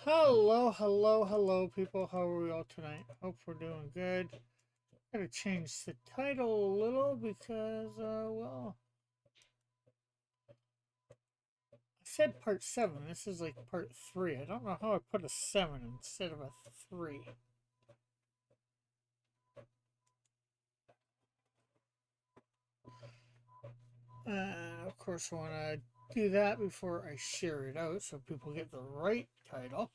Hello, hello, hello, people. How are we all tonight? Hope we're doing good. Gotta change the title a little because, well, I said part 7. This is like part 3. I don't know how I put a 7 instead of a 3. And of course, I want to do that before I share it out so people get the right title.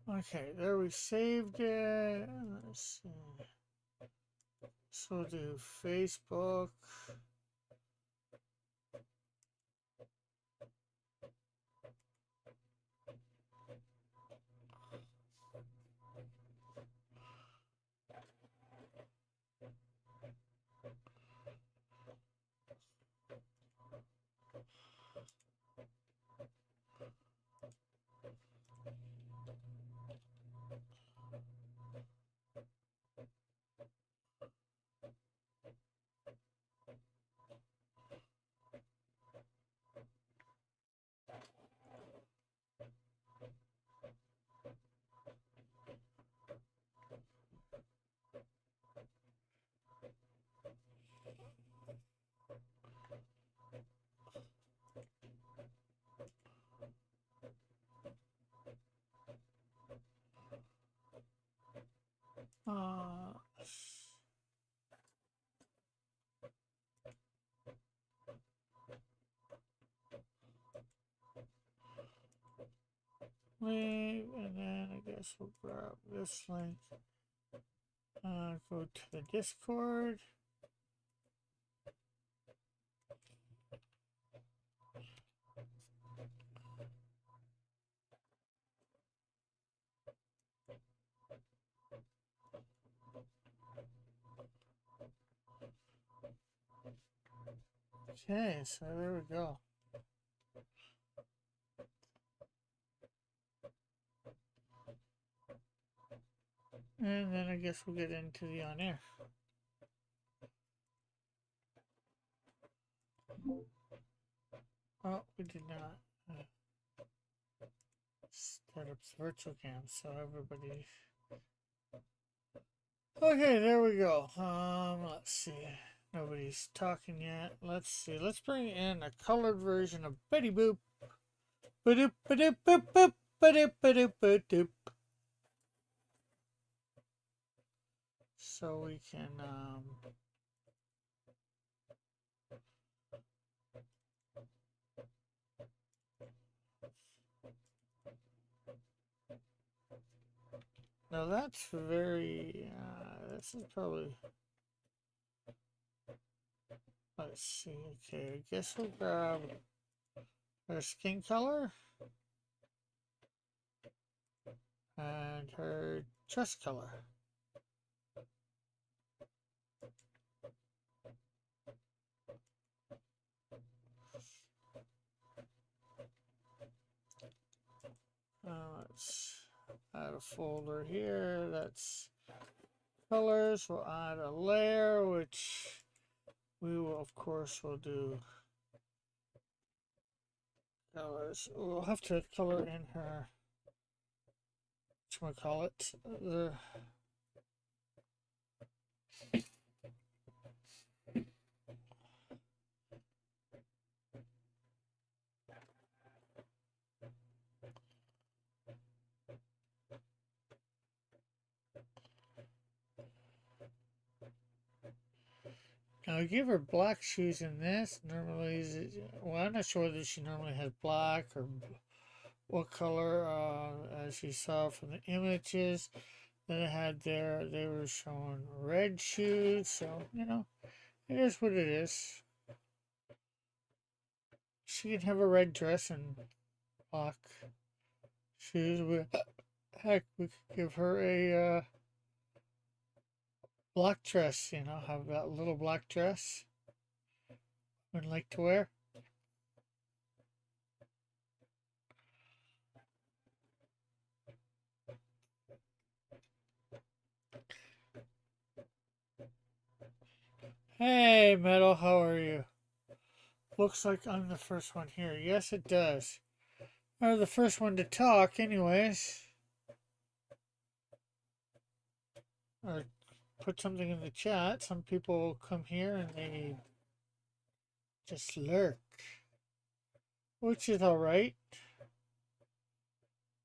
Okay, there we saved it. Let's see. So we'll do Facebook. Uh, Leave, and then I guess we'll grab this link. Go to the Discord. Okay, so there we go. And then I guess we'll get into the on air. Oh, we did not start up the virtual cam, so everybody. Okay, there we go. Let's see. Nobody's talking yet. Let's see. Let's bring in a colored version of Betty Boop. Ba-doop, ba-doop, boop, boop, ba-doop, ba-doop, ba-doop. So we can, now that's very, this is probably, let's see, okay, I guess we'll grab her skin color and her chest color. Let's add a folder here, that's colors. We'll add a layer, which we will, of course, will do colors. We'll have to color in her, whatchamacallit, the now I give her black shoes in this. Normally, well, I'm not sure whether she normally has black or what color. As you saw from the images that I had there, they were showing red shoes. So, you know, it is what it is. She can have a red dress and black shoes. Heck, we could give her a black dress, you know, have that little black dress would like to wear. Hey, Metal, how are you? Looks like I'm the first one here. Yes, it does. Or the first one to talk, anyways. Or put something in the chat. Some people come here and they just lurk, which is alright.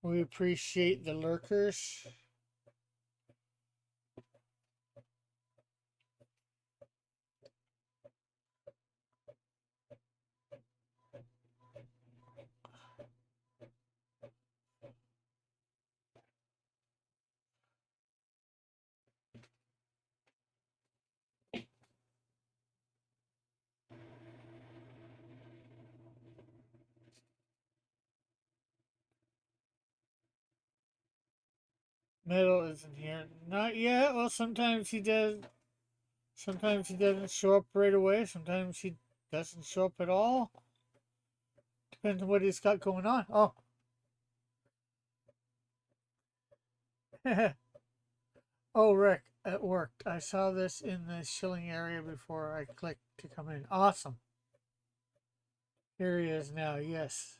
We appreciate the lurkers. Metal isn't here. Not yet. Well, sometimes he does. Sometimes he doesn't show up right away. Sometimes he doesn't show up at all. Depends on what he's got going on. Oh. Oh, Rick, it worked. I saw this in the shilling area before I clicked to come in. Awesome. Here he is now, yes.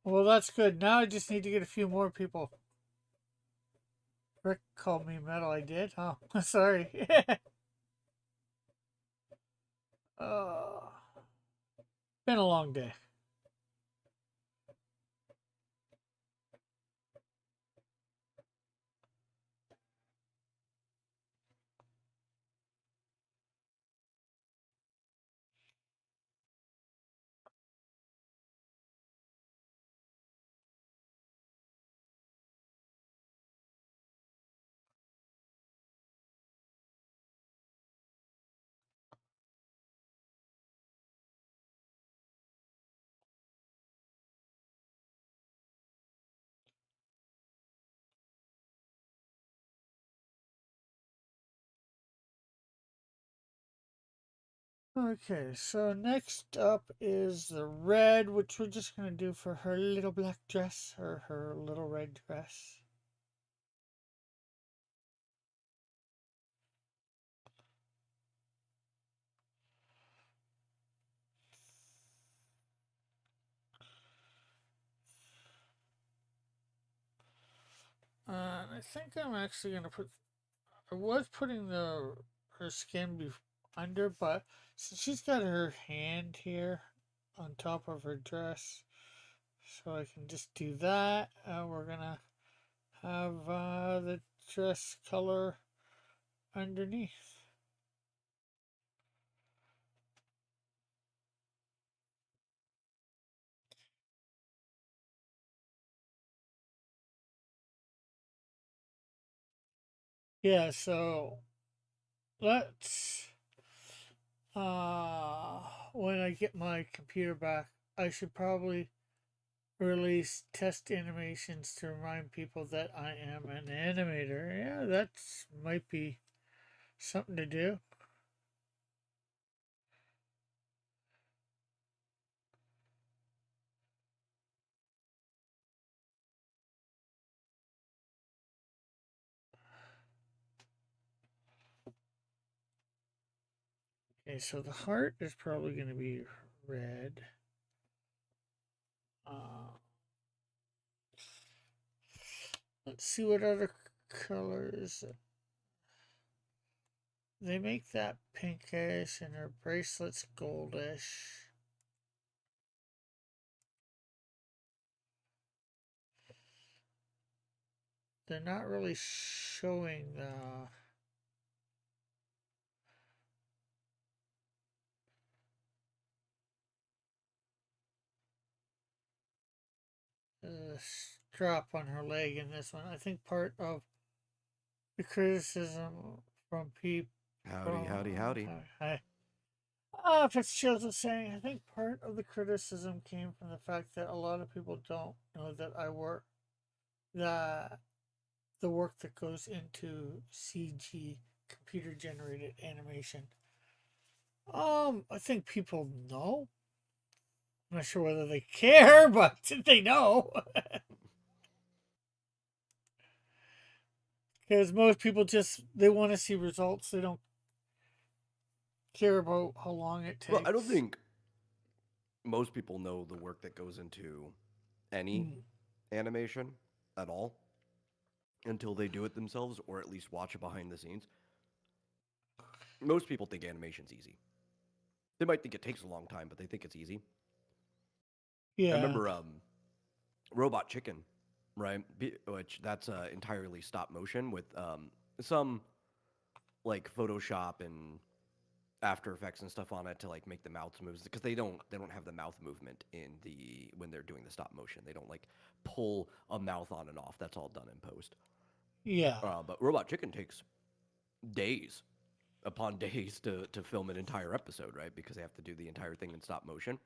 Well, that's good. Now I just need to get a few more people. Rick called me metal. I did? Oh, sorry. uh, been a long day. Okay, so next up is the red, which we're just going to do for her little black dress, or her little red dress. I think I'm actually going to put, I was putting her skin under, but since she's got her hand here on top of her dress, so I can just do that. We're going to have the dress color underneath. Yeah, so let's when I get my computer back, I should probably release test animations to remind people that I am an animator. Yeah, that might be something to do. Okay, so the heart is probably going to be red. Uh, let's see what other colors. They make that pinkish and her bracelet's goldish. They're not really showing the strap on her leg in this one. I think part of the criticism from people. Howdy, howdy, howdy. Hi. Fitzgerald was saying, I think part of the criticism came from the fact that a lot of people don't know that I work, that the work that goes into CG, computer generated animation. I think people know. I'm not sure whether they care, but they know. Because most people just they want to see results. They don't care about how long it Well, I don't takes. think most people know the work that goes into any Mm. animation at all until they do it themselves or at least watch it behind the scenes. Most people think animation's easy. They might think it takes a long time, but they think it's easy. I Yeah, remember Robot Chicken, right? Which that's entirely stop motion with some like Photoshop and After Effects and stuff on it to like make the mouths moves because they don't have the mouth movement in the when they're doing the stop motion. They don't like pull a mouth on and off. That's all done in post. yeah, But Robot Chicken takes days upon days to film an entire episode, right? Because they have to do the entire thing in stop motion.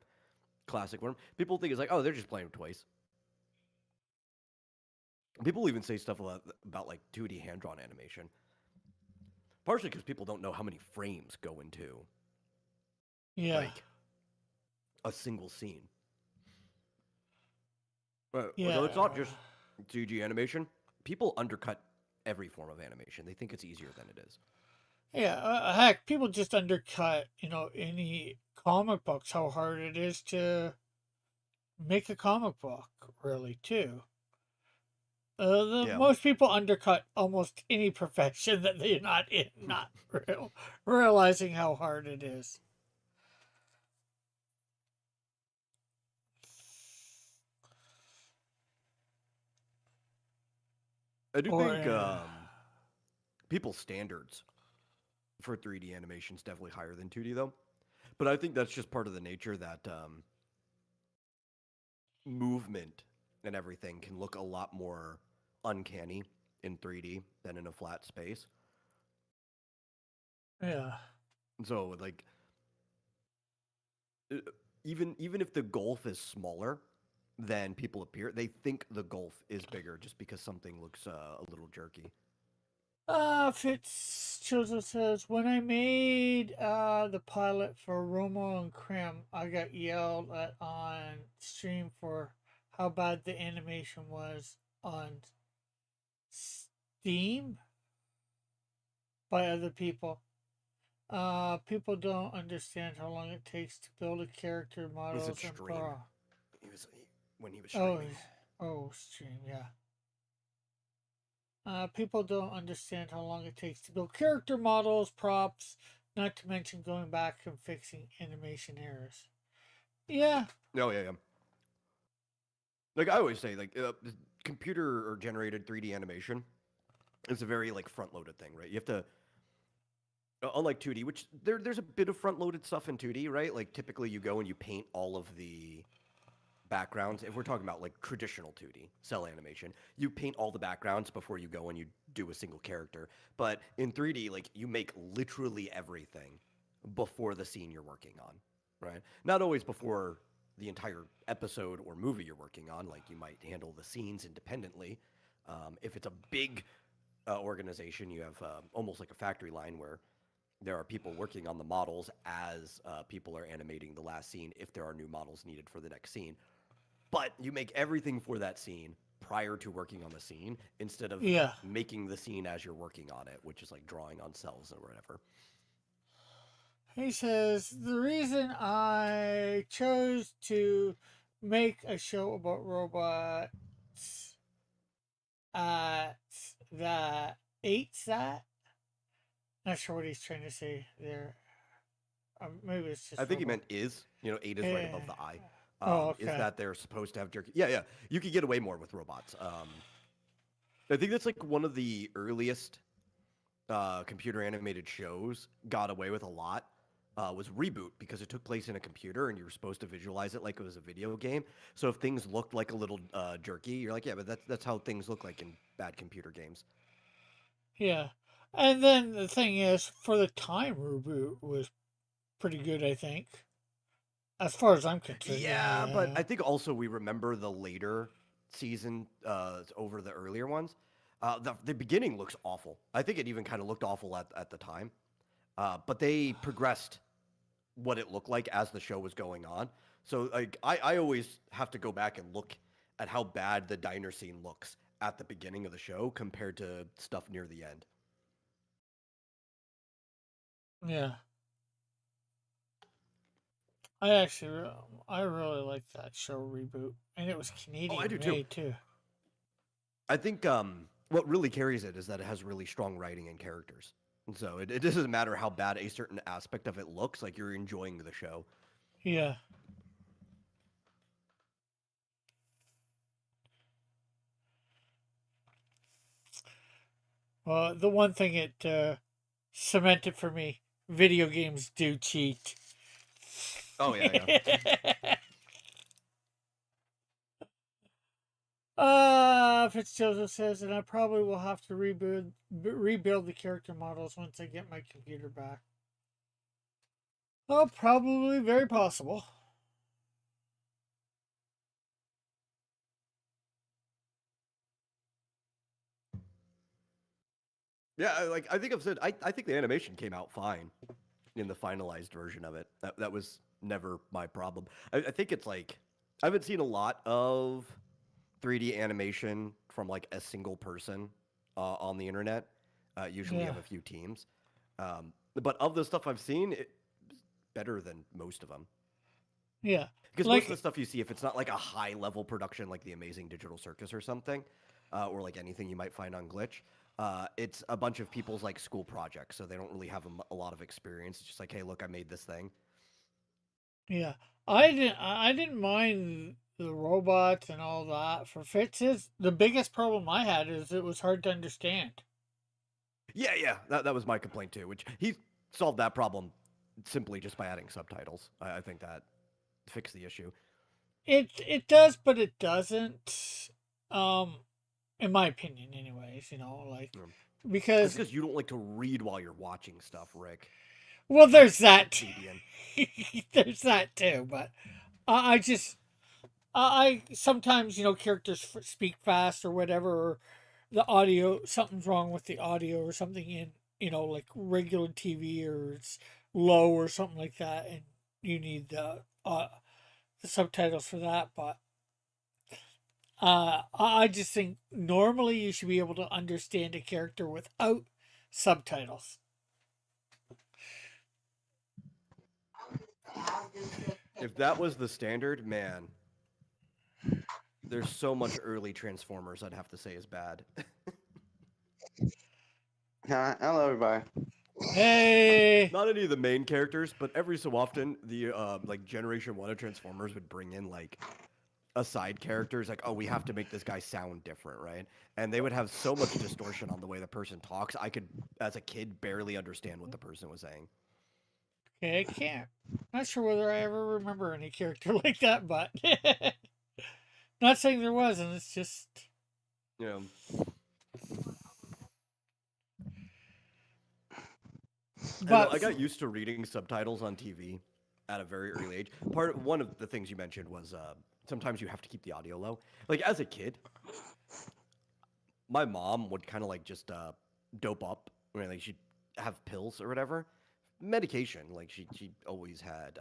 Classic one. People think it's like, oh, they're just playing with toys. People even say stuff about like 2D hand drawn animation, partially because people don't know how many frames go into yeah, like a single scene. So yeah. it's not just 2D animation. People undercut every form of animation. They think it's easier than it is. Yeah, heck, people just undercut, any comic books, how hard it is to make a comic book, really, too. Yeah. Most people undercut almost any profession that they're not in, not realizing how hard it is. I do Or, think people's standards for 3D animation is definitely higher than 2D though. But I think that's just part of the nature that movement and everything can look a lot more uncanny in 3D than in a flat space. yeah, So like uh, even if the gulf is smaller than people appear, they think the gulf is bigger just because something looks a little jerky. Fitzgerald says, when I made the pilot for Romo and Krim, I got yelled at on stream for how bad the animation was on Steam by other people. People don't understand how long it takes to build a character Was it models and stream? blah. When he was Oh, streaming. stream, yeah. People don't understand how long it takes to build character models, props, not to mention going back and fixing animation errors. Yeah, Oh yeah, yeah. Like I always say, like computer or generated 3D animation is a very like front loaded thing, right? You have to unlike 2D, which there's a bit of front loaded stuff in 2D, right? Like typically you go and you paint all of the backgrounds. If we're talking about like traditional 2D cell animation, you paint all the backgrounds before you go and you do a single character. But in 3D, like you make literally everything before the scene you're working on, right? Not always before the entire episode or movie you're working on. Like you might handle the scenes independently. If it's a big organization, you have almost like a factory line where there are people working on the models as people are animating the last scene if there are new models needed for the next scene. But you make everything for that scene prior to working on the scene instead of yeah. making the scene as you're working on it, which is like drawing on cells or whatever. He says the reason I chose to make a show about robots at the eight that. Not sure what he's trying to say there. Maybe it's I just think he robot. meant is, eight is right Eh, above the I. oh, Is okay. that they're supposed to have jerky? Yeah, yeah. You could get away more with robots. I think that's like one of the earliest computer animated shows got away with a lot was Reboot because it took place in a computer and you were supposed to visualize it like it was a video game. So if things looked like a little jerky, you're like, yeah, but that's how things look like in bad computer games. Yeah. And then the thing is, for the time, reboot was pretty good, I think. As far as I'm concerned, Yeah, but anyway. I think also we remember the later season over the earlier ones. The beginning looks awful. I think it even kind of looked awful at the time. But they progressed what it looked like as the show was going on. So like I always have to go back and look at how bad the diner scene looks at the beginning of the show compared to stuff near the end. Yeah. I actually, I really like that show Reboot, and it was Oh, I Canadian do too. made too. I think what really carries it is that it has really strong writing and characters. And so it doesn't matter how bad a certain aspect of it looks, like you're enjoying the show. Yeah. Well, the one thing it cemented for me: video games do cheat. Oh yeah, yeah. Fitzjoseph says, and I probably will have to rebuild the character models once I get my computer back. Oh, probably very possible. Yeah, like I think I've said, I think the animation came out fine in the finalized version of it. That was never my problem. I think it's like I haven't seen a lot of 3D animation from like a single person on the internet. Usually, you Yeah, have a few teams, but of the stuff I've seen, it's better than most of them. yeah. Because most of the Like, stuff you see, if it's not like a high level production like the Amazing Digital Circus or something, or like anything you might find on Glitch, it's a bunch of people's like school projects, so they don't really have a lot of experience. It's just like, hey, look, I made this thing. yeah. I didn't mind the robots and all that for Fitz's. The biggest problem I had is it was hard to understand. Yeah, yeah, that was my complaint too. Which he solved that problem simply just by adding subtitles. I think that fixed the issue. It does, but it doesn't. Um, in my opinion, anyways. Like It's because because you don't like to read while you're watching stuff, Rick. well, there's that. Debian. There's that too, but I just I sometimes characters speak fast or whatever, or the audio something's wrong with the audio or something in like regular TV or it's low or something like that, and you need the subtitles for that. But I just think normally you should be able to understand a character without subtitles. If that was the standard, man, there's so much early Transformers I'd have to say is bad. Hi, hello, everybody. Hey, Not any of the main characters, but every so often the like Generation One of Transformers would bring in like a side character. It's like, oh, we have to make this guy sound different, right? And they would have so much distortion on the way the person talks. I could, as a kid, barely understand what the person was saying. okay, I can't. Not sure whether I ever remember any character like that, but not saying there wasn't. It's just, You know, and but I got used to reading subtitles on TV at a very early age. One of the things you mentioned was sometimes you have to keep the audio low. Like as a kid, my mom would kind of like just dope up. I mean, like she'd have pills or whatever, medication. Like she always had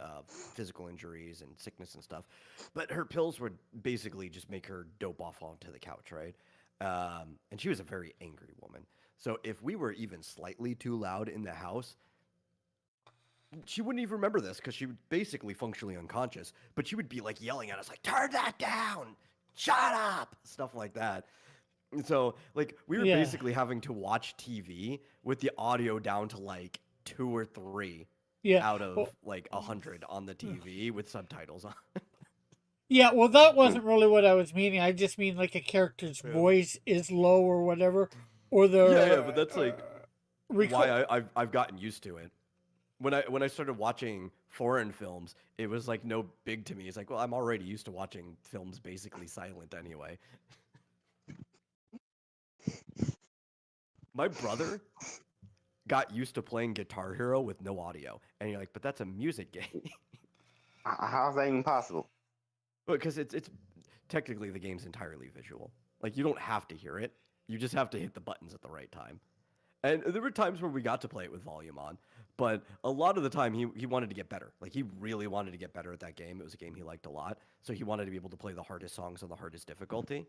physical injuries and sickness and stuff, but her pills would basically just make her dope off onto the couch, right? And she was a very angry woman. So if we were even slightly too loud in the house, she wouldn't even remember this because she was basically functionally unconscious. But she would be like yelling at us, like "Turn that down! Shut up!" Stuff like that. And so, like, we were yeah, basically having to watch TV with the audio down to like two or three yeah. out of Well, like 100 on the TV with subtitles on. yeah. Well, that wasn't really what I was meaning. I just mean like a character's Yeah. voice is low or whatever, or Yeah, the but that's like why record. I've gotten used to it. When I started watching foreign films, it was like no big to me. It's like, well, I'm already used to watching films basically silent anyway. My brother got used to playing Guitar Hero with no audio, and you're like, but that's a music game. How's that even possible? Because it's technically the game's entirely visual. Like you don't have to hear it. You just have to hit the buttons at the right time. And there were times where we got to play it with volume on, but a lot of the time he wanted to get better. Like he really wanted to get better at that game. It was a game he liked a lot, so he wanted to be able to play the hardest songs on the hardest difficulty.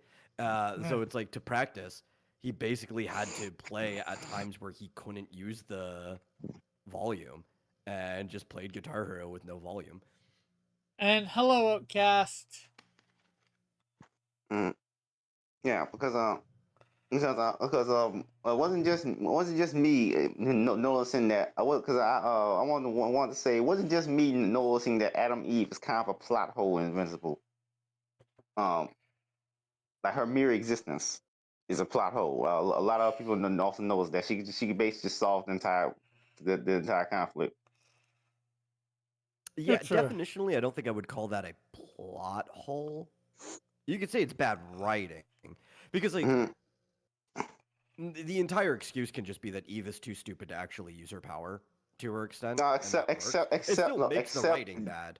Yeah. So it's like to practice, he basically had to play at times where he couldn't use the volume and just played Guitar Hero with no volume. And hello, Outcast. Mm. Yeah, because it wasn't just me noticing that. I wanted to say it wasn't just me noticing that Adam Eve is kind of a plot hole in Invincible. Um, like her mere existence is a plot hole. A lot of people also knows that she basically just solved the entire conflict. Yeah, It's a definitionally, I don't think I would call that a plot hole. You could say it's bad writing because like Mhm. the entire excuse can just be that Eve is too stupid to actually use her power to her extent, No, and that works. It still no, makes the writing bad.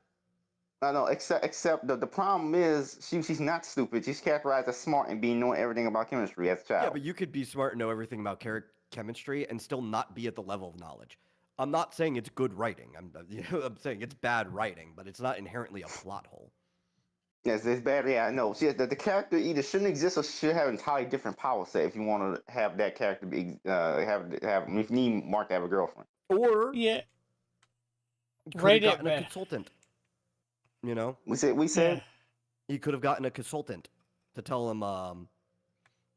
I know, except the problem is she's not stupid. She's characterized as smart and being knowing everything about chemistry as a Yeah, child. but you could be smart and know everything about chemistry and still not be at the level of knowledge. I'm not saying it's good writing. I'm saying it's bad writing, but it's not inherently a plot hole. Yes, it's bad. Yeah, I know. The character either shouldn't exist or should have an entirely different power set if you want to have that character be have if you need Mark to have a girlfriend. Or yeah. could have Rate it, gotten a man. consultant. You know, We Yeah. said he could have gotten a consultant to tell him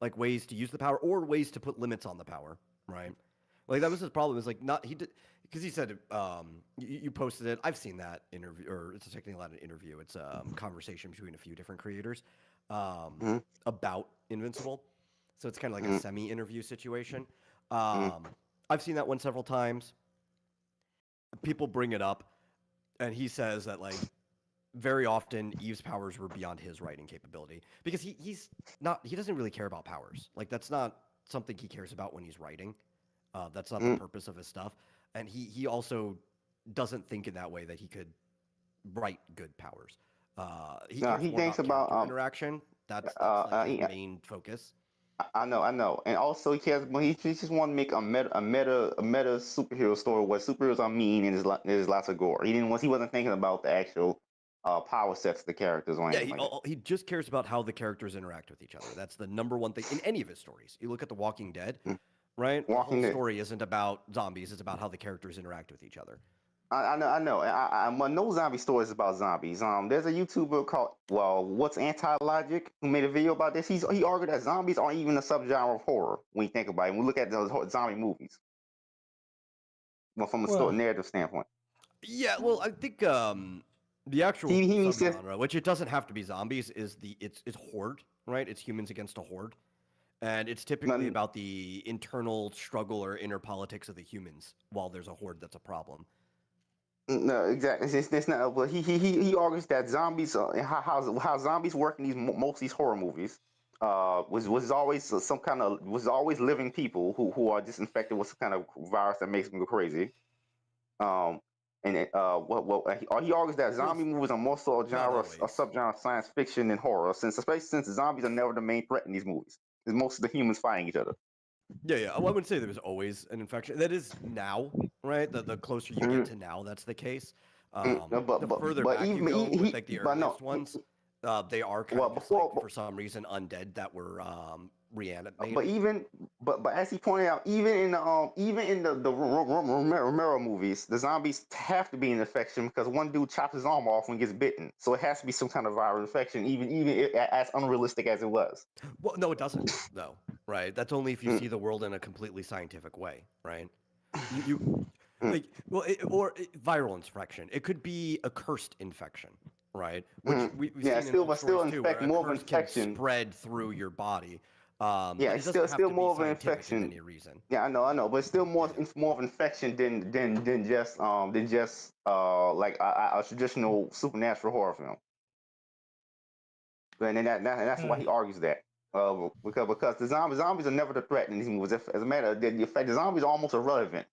like ways to use the power or ways to put limits on the power, right? Like that was his problem. Is like not he did because he said you posted it. I've seen that interview, or it's technically not an interview. It's a conversation between a few different creators mm-hmm, about Invincible. So it's kind of like a mm-hmm, semi-interview situation. mm-hmm, I've seen that one several times. People bring it up, and he says that like very often Eve's powers were beyond his writing capability because he doesn't really care about powers. Like that's not something he cares about when he's writing. That's not the mm-hmm. purpose of his stuff. And he also doesn't think in that way that he could write good powers. He No, cares he more thinks about about character interaction. That's like his he, main focus. I know, and also he cares. But he just want to make a meta superhero story where superheroes are mean and there's lots of gore. He wasn't thinking about the actual power sets of the characters or Yeah, anything like that. he just cares about how the characters interact with each other. That's the number one thing in any of his stories. You look at The Walking Dead, Mm. right? The whole Walking Dead. story isn't about zombies; it's about how the characters interact with each other. I know. No zombie stories about zombies. There's a YouTuber called What's Anti-Logic who made a video about this. He argued that zombies aren't even a subgenre of horror when you think about it. When we look at those zombie movies, well, from a Well, narrative standpoint, Yeah, well, I think the actual he says, subgenre, which it doesn't have to be zombies, is it's horde, right? It's humans against a horde, and it's typically "None- about the internal struggle or inner politics of the humans, while there's a horde that's a problem. no, exactly. It's not. Well, he argues that zombies, how zombies work in most of these horror movies, was always was always living people who are just infected with some kind of virus that makes them go crazy. Um, and he argues that Well, zombie movies are more so not a always. subgenre of science fiction than horror, especially since zombies are never the main threat in these movies. It's most of the humans fighting each other. Yeah. Well, I wouldn't say there was always an infection. That is now, right? The closer you get Mhm. to now, that's the case. But The further but back you even go with like the but no, earliest ones, they are kind well of just like before for some reason undead that were but reanimated. even but as he pointed out, even in the Romero movies, the zombies have to be an infection because one dude chops his arm off when he gets bitten, so it has to be some kind of viral infection, as unrealistic as it was. Well, no, it doesn't, though, right? That's only if you Mm, see the world in a completely scientific way, right? You mm, like, viral infection. It could be a cursed infection, right? Which mm. we've Yeah, seen in old still stories too, where infect a more of an curse can infection. spread through your body. Yeah, But it doesn't have still to be more of an scientific in infection. any reason. Yeah, I know, but it's still Yeah. more of an infection than just like a traditional supernatural horror film. And that's why uh, he argues that. Because the zombies are never the threat in these movies. As a matter of fact, the zombies are almost irrelevant.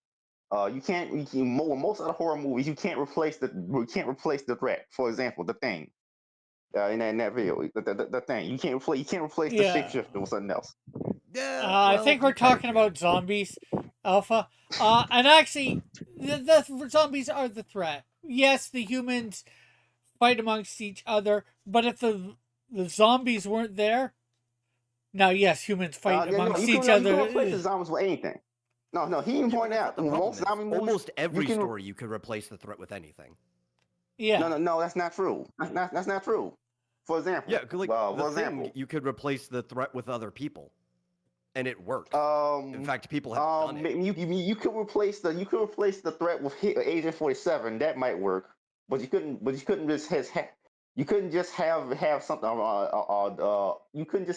Most other horror movies, you can't replace the threat. For example, the Thing. In that video, the Thing. You can't replace the yeah. shapeshifter with something else. Yeah. I Well, think we're you kind of talking can. about zombies. Alpha. And actually, the zombies are the threat. Yes, the humans fight amongst each other, but if the zombies weren't there, now yes, humans fight Yeah, no, amongst each other. you can replace the zombies with anything. No, he didn't Yeah, but point that's not out the in problem. most Is zombie movies almost you every can. story you could replace the threat with anything. Yeah. No, that's not true. That's not true. For Yeah, example, 'cause, like the thing, you could replace the threat with other people, and it works. In fact, people have done it. you could replace the threat with Agent 47. That might work, but you couldn't just you couldn't just have something. You couldn't just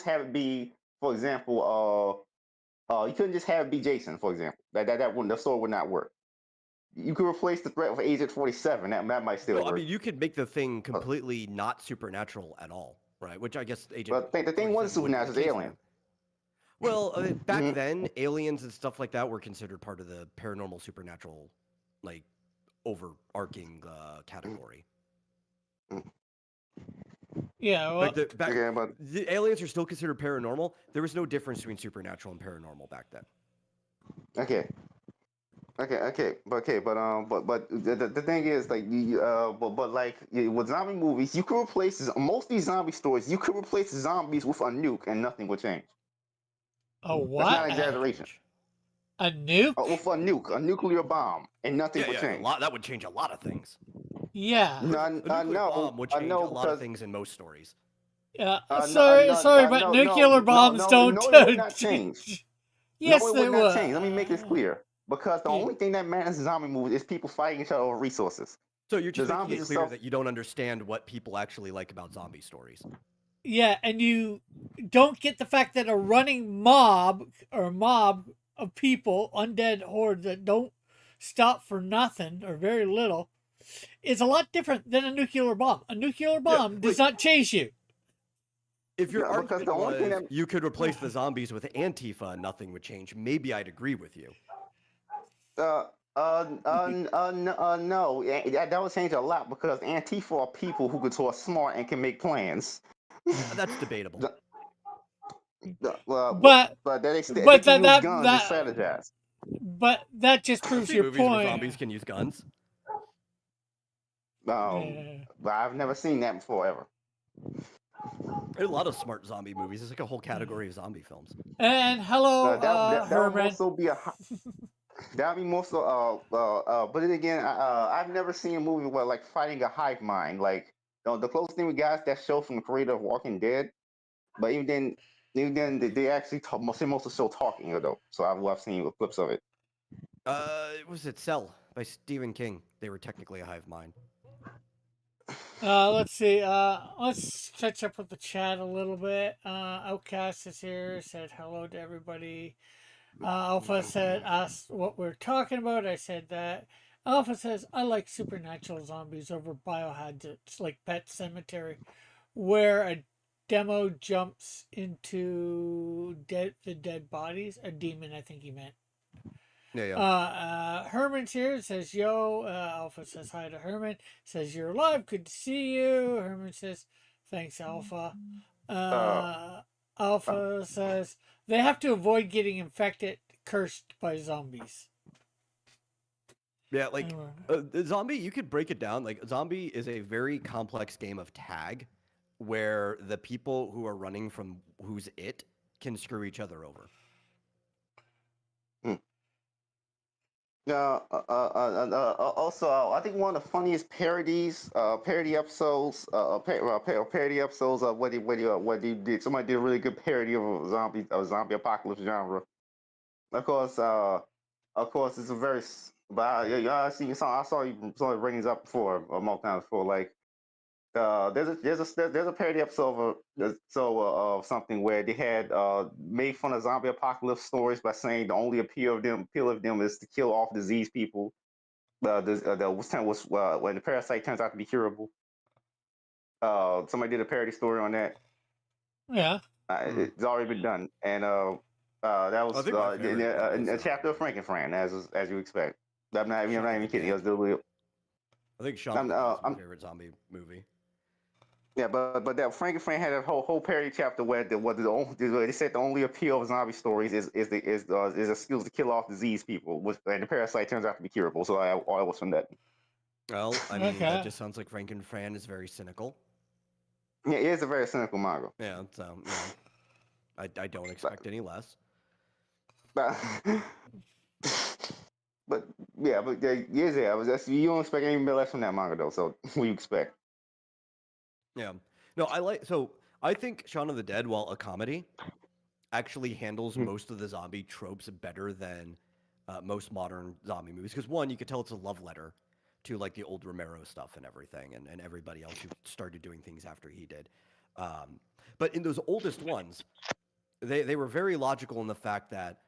have it be, for example, you couldn't just have it be Jason, for example. That wouldn't, the story would not work. You could replace the threat with Agent 47. That might still No, I work. mean you could make the thing But, completely not supernatural at all, right? Which I guess Agent but the thing wasn't 47 would be the supernatural, it's case alien. for. Well, back Hmm. then, aliens and stuff like that were considered part of the paranormal, supernatural, like overarching category. Yeah. Well, Okay, but The aliens are still considered paranormal. There was no difference between supernatural and paranormal back then. okay. But the thing is, like, but like with zombie movies, you could replace most of these zombie stories. You could replace the zombies with a nuke, and nothing would change. a That's not what? an exaggeration. A nuke? With a nuclear bomb, and nothing would Yeah, a change. lot that would change a lot of things. Yeah. No, A nuclear bomb would change a lot of because things in most stories. Yeah. Sorry, but nuclear bombs don't. no, it would not change. No, Yes, it they would not would. change. Let me make this clear. Because the only thing that matters in zombie movies is people fighting each other over resources. So you're The just making zombies it and clear stuff. that you don't understand what people actually like about zombie stories. Yeah, and you don't get the fact that a running mob of people, undead horde that don't stop for nothing or very little, is a lot different than a nuclear bomb. A nuclear bomb does not chase you. If your Yeah, because argument the only thing was that you could replace the zombies with Antifa and nothing would change, maybe I'd agree with you. no, that would change a lot because Antifa are people who are smart and can make plans. That's debatable. But They but can that use that guns and that strategize. but that just I've proves seen your movies where point. zombies can use guns. Yeah. But I've never seen that before ever. There's a lot of smart zombie movies. It's like a whole category of zombie films. And hello, That would Herman. also be that would be more so. But then again, I've never seen a movie where like fighting a hive mind. Like the closest thing we got is that show from the creator of Walking Dead. But even then, they actually most of the show talking though. So I've seen clips of it. Was it Cell by Stephen King? They were technically a hive mind. Let's see. Let's catch up with the chat a little bit. Outcast is here. Said hello to everybody. Alpha said, asked what we're talking about. I said that. Alpha says, I like supernatural zombies over biohazards like Pet Cemetery, where a demo jumps into the dead bodies. A demon, I think he meant. Yeah. Herman's here. Says, yo. Alpha says hi to Herman. Says, you're alive. Good to see you. Herman says, thanks, Alpha. Alpha says, they have to avoid getting infected, cursed by zombies. Yeah, like zombie, you could break it down. Like zombie is a very complex game of tag, where the people who are running from who's it can screw each other over. Also, I think one of the funniest parody episodes of what he did. Somebody did a really good parody of a zombie apocalypse genre. Of course, it's a very. But yeah, I saw you bring these up before multiple times before. Like, there's a parody episode of something where they had made fun of zombie apocalypse stories by saying the only appeal of them is to kill off diseased people. When the parasite turns out to be curable. Somebody did a parody story on that. Yeah. It's already been done, and that was in a chapter of Frankenfran, as you expect. I'm not even kidding. It was I think Shaun of the Dead is my favorite zombie movie. Yeah, but that Frank and Frank had a whole parody chapter where they said the only appeal of zombie stories is a skills to kill off diseased people, which and the parasite turns out to be curable. So I was from that. Well, I mean, that Okay. just sounds like Frankenfran is very cynical. Yeah, it is a very cynical manga. Yeah, so I don't But expect any less. but, but yeah, but yeah, you don't expect any less from that manga though. So what do you expect? Yeah, no, I think Shaun of the Dead, while a comedy, actually handles Mhm. most of the zombie tropes better than most modern zombie movies. Because one, you could tell it's a love letter to like the old Romero stuff and everything, and everybody else who started doing things after he did. Um, but in those oldest ones, they were very logical in the fact that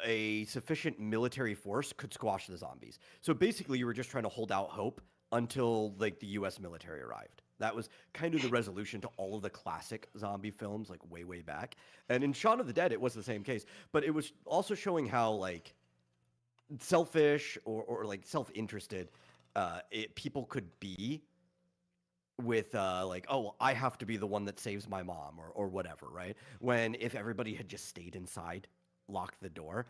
a sufficient military force could squash the zombies. So basically, you were just trying to hold out hope until like the U.S. military arrived. That was kind of the resolution to all of the classic zombie films, like way back. And in Shaun of the Dead, it was the same case, but it was also showing how like selfish or like self-interested people could be with like, oh well, I have to be the one that saves my mom or whatever, right? When if everybody had just stayed inside, locked the door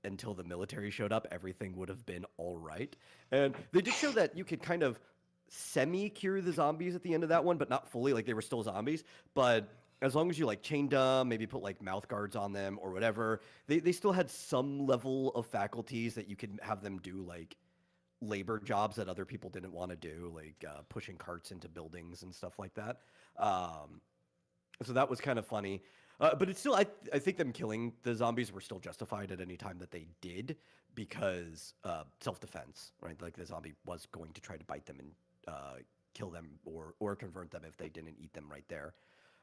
until the military showed up, everything would have been all right. And they did show that you could kind of semi cure the zombies at the end of that one, but not fully. Like they were still zombies, but as long as you like chained them, maybe put like mouth guards on them or whatever, they still had some level of faculties that you could have them do like labor jobs that other people didn't want to do, like pushing carts into buildings and stuff like that. Um, so that was kind of funny. But it's still, I think them killing the zombies were still justified at any time that they did because self defense, right? Like the zombie was going to try to bite them and kill them or convert them if they didn't eat them right there.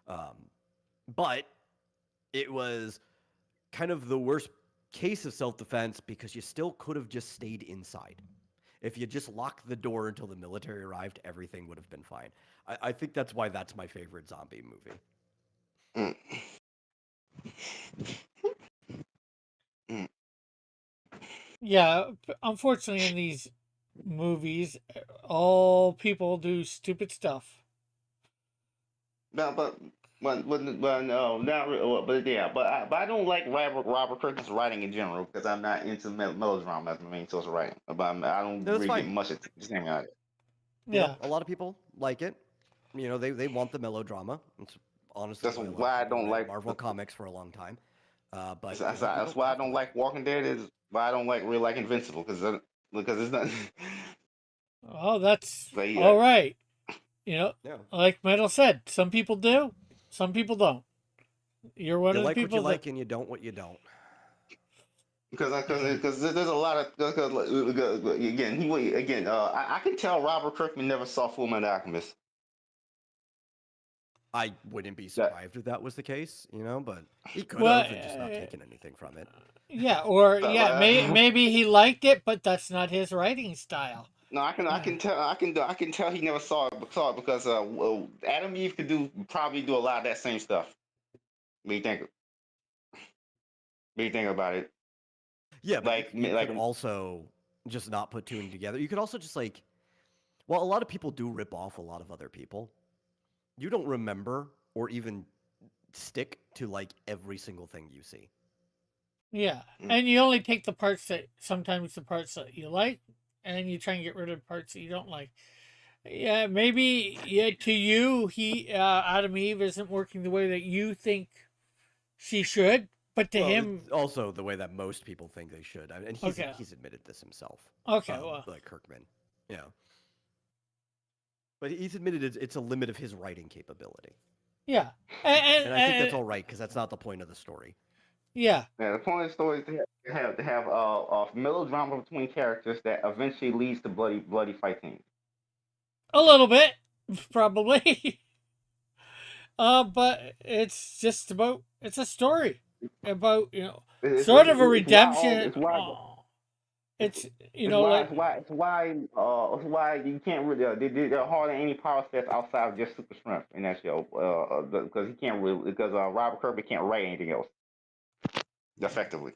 Um, but it was kind of the worst case of self defense because you still could have just stayed inside. If you just locked the door until the military arrived, everything would have been fine. I think that's why that's my favorite zombie movie. Mm, mm. Yeah, unfortunately, in these movies, all people do stupid stuff. No, but no, not really. But yeah, but I don't like Robert Kirkman's writing in general because I'm not into melodrama as my main source of writing. But I don't No, that's really get fine. much of the same out of it. Yeah. A lot of people like it. They want the melodrama. It's honestly That's why a lot of why I people don't read like. Marvel comics for a long time. But That's people why I have to don't like it. like Walking Dead. Is why I don't really like Invincible because it's not. Oh, that's But yeah, all right. You know, Yeah, like Metal said, some people do, some people don't. You're one you of the like what you people that. like, and you don't what you don't. because there's a lot of again I can tell Robert Kirkman never saw Full Metal Alchemist. I wouldn't be That surprised if that was the case, but he could Well, have and just not taken anything from it. yeah, or but, yeah, maybe he liked it, but that's not his writing style. no, I Yeah. can tell I can tell he never saw it because Adam Eve could probably do a lot of that same stuff. What do you think? What do you think about it? Yeah, but you could Like also just not put two and together. You could also just like, well, a lot of people do rip off a lot of other people. You don't remember or even stick to like every single thing you see. Yeah, mm, and you only take the parts that sometimes the parts that you like, and you try and get rid of the parts that you don't like. Yeah, maybe yeah. To you, Adam Eve isn't working the way that you think she should, but to Well, him, it's also the way that most people think they should, and okay, he's admitted this himself, okay, well, like Kirkman, yeah. But he's admitted it's a limit of his writing capability, yeah, and I think that's and all right because that's not the point of the story. yeah, yeah, the point of the story is to have melodrama between characters that eventually leads to bloody fighting. a little bit, probably. But it's just about it's a story about sort of a redemption. It's like It's why you can't really there are hardly any power sets outside of just super strength in that show because he can't really because Robert Kirby can't write anything else effectively.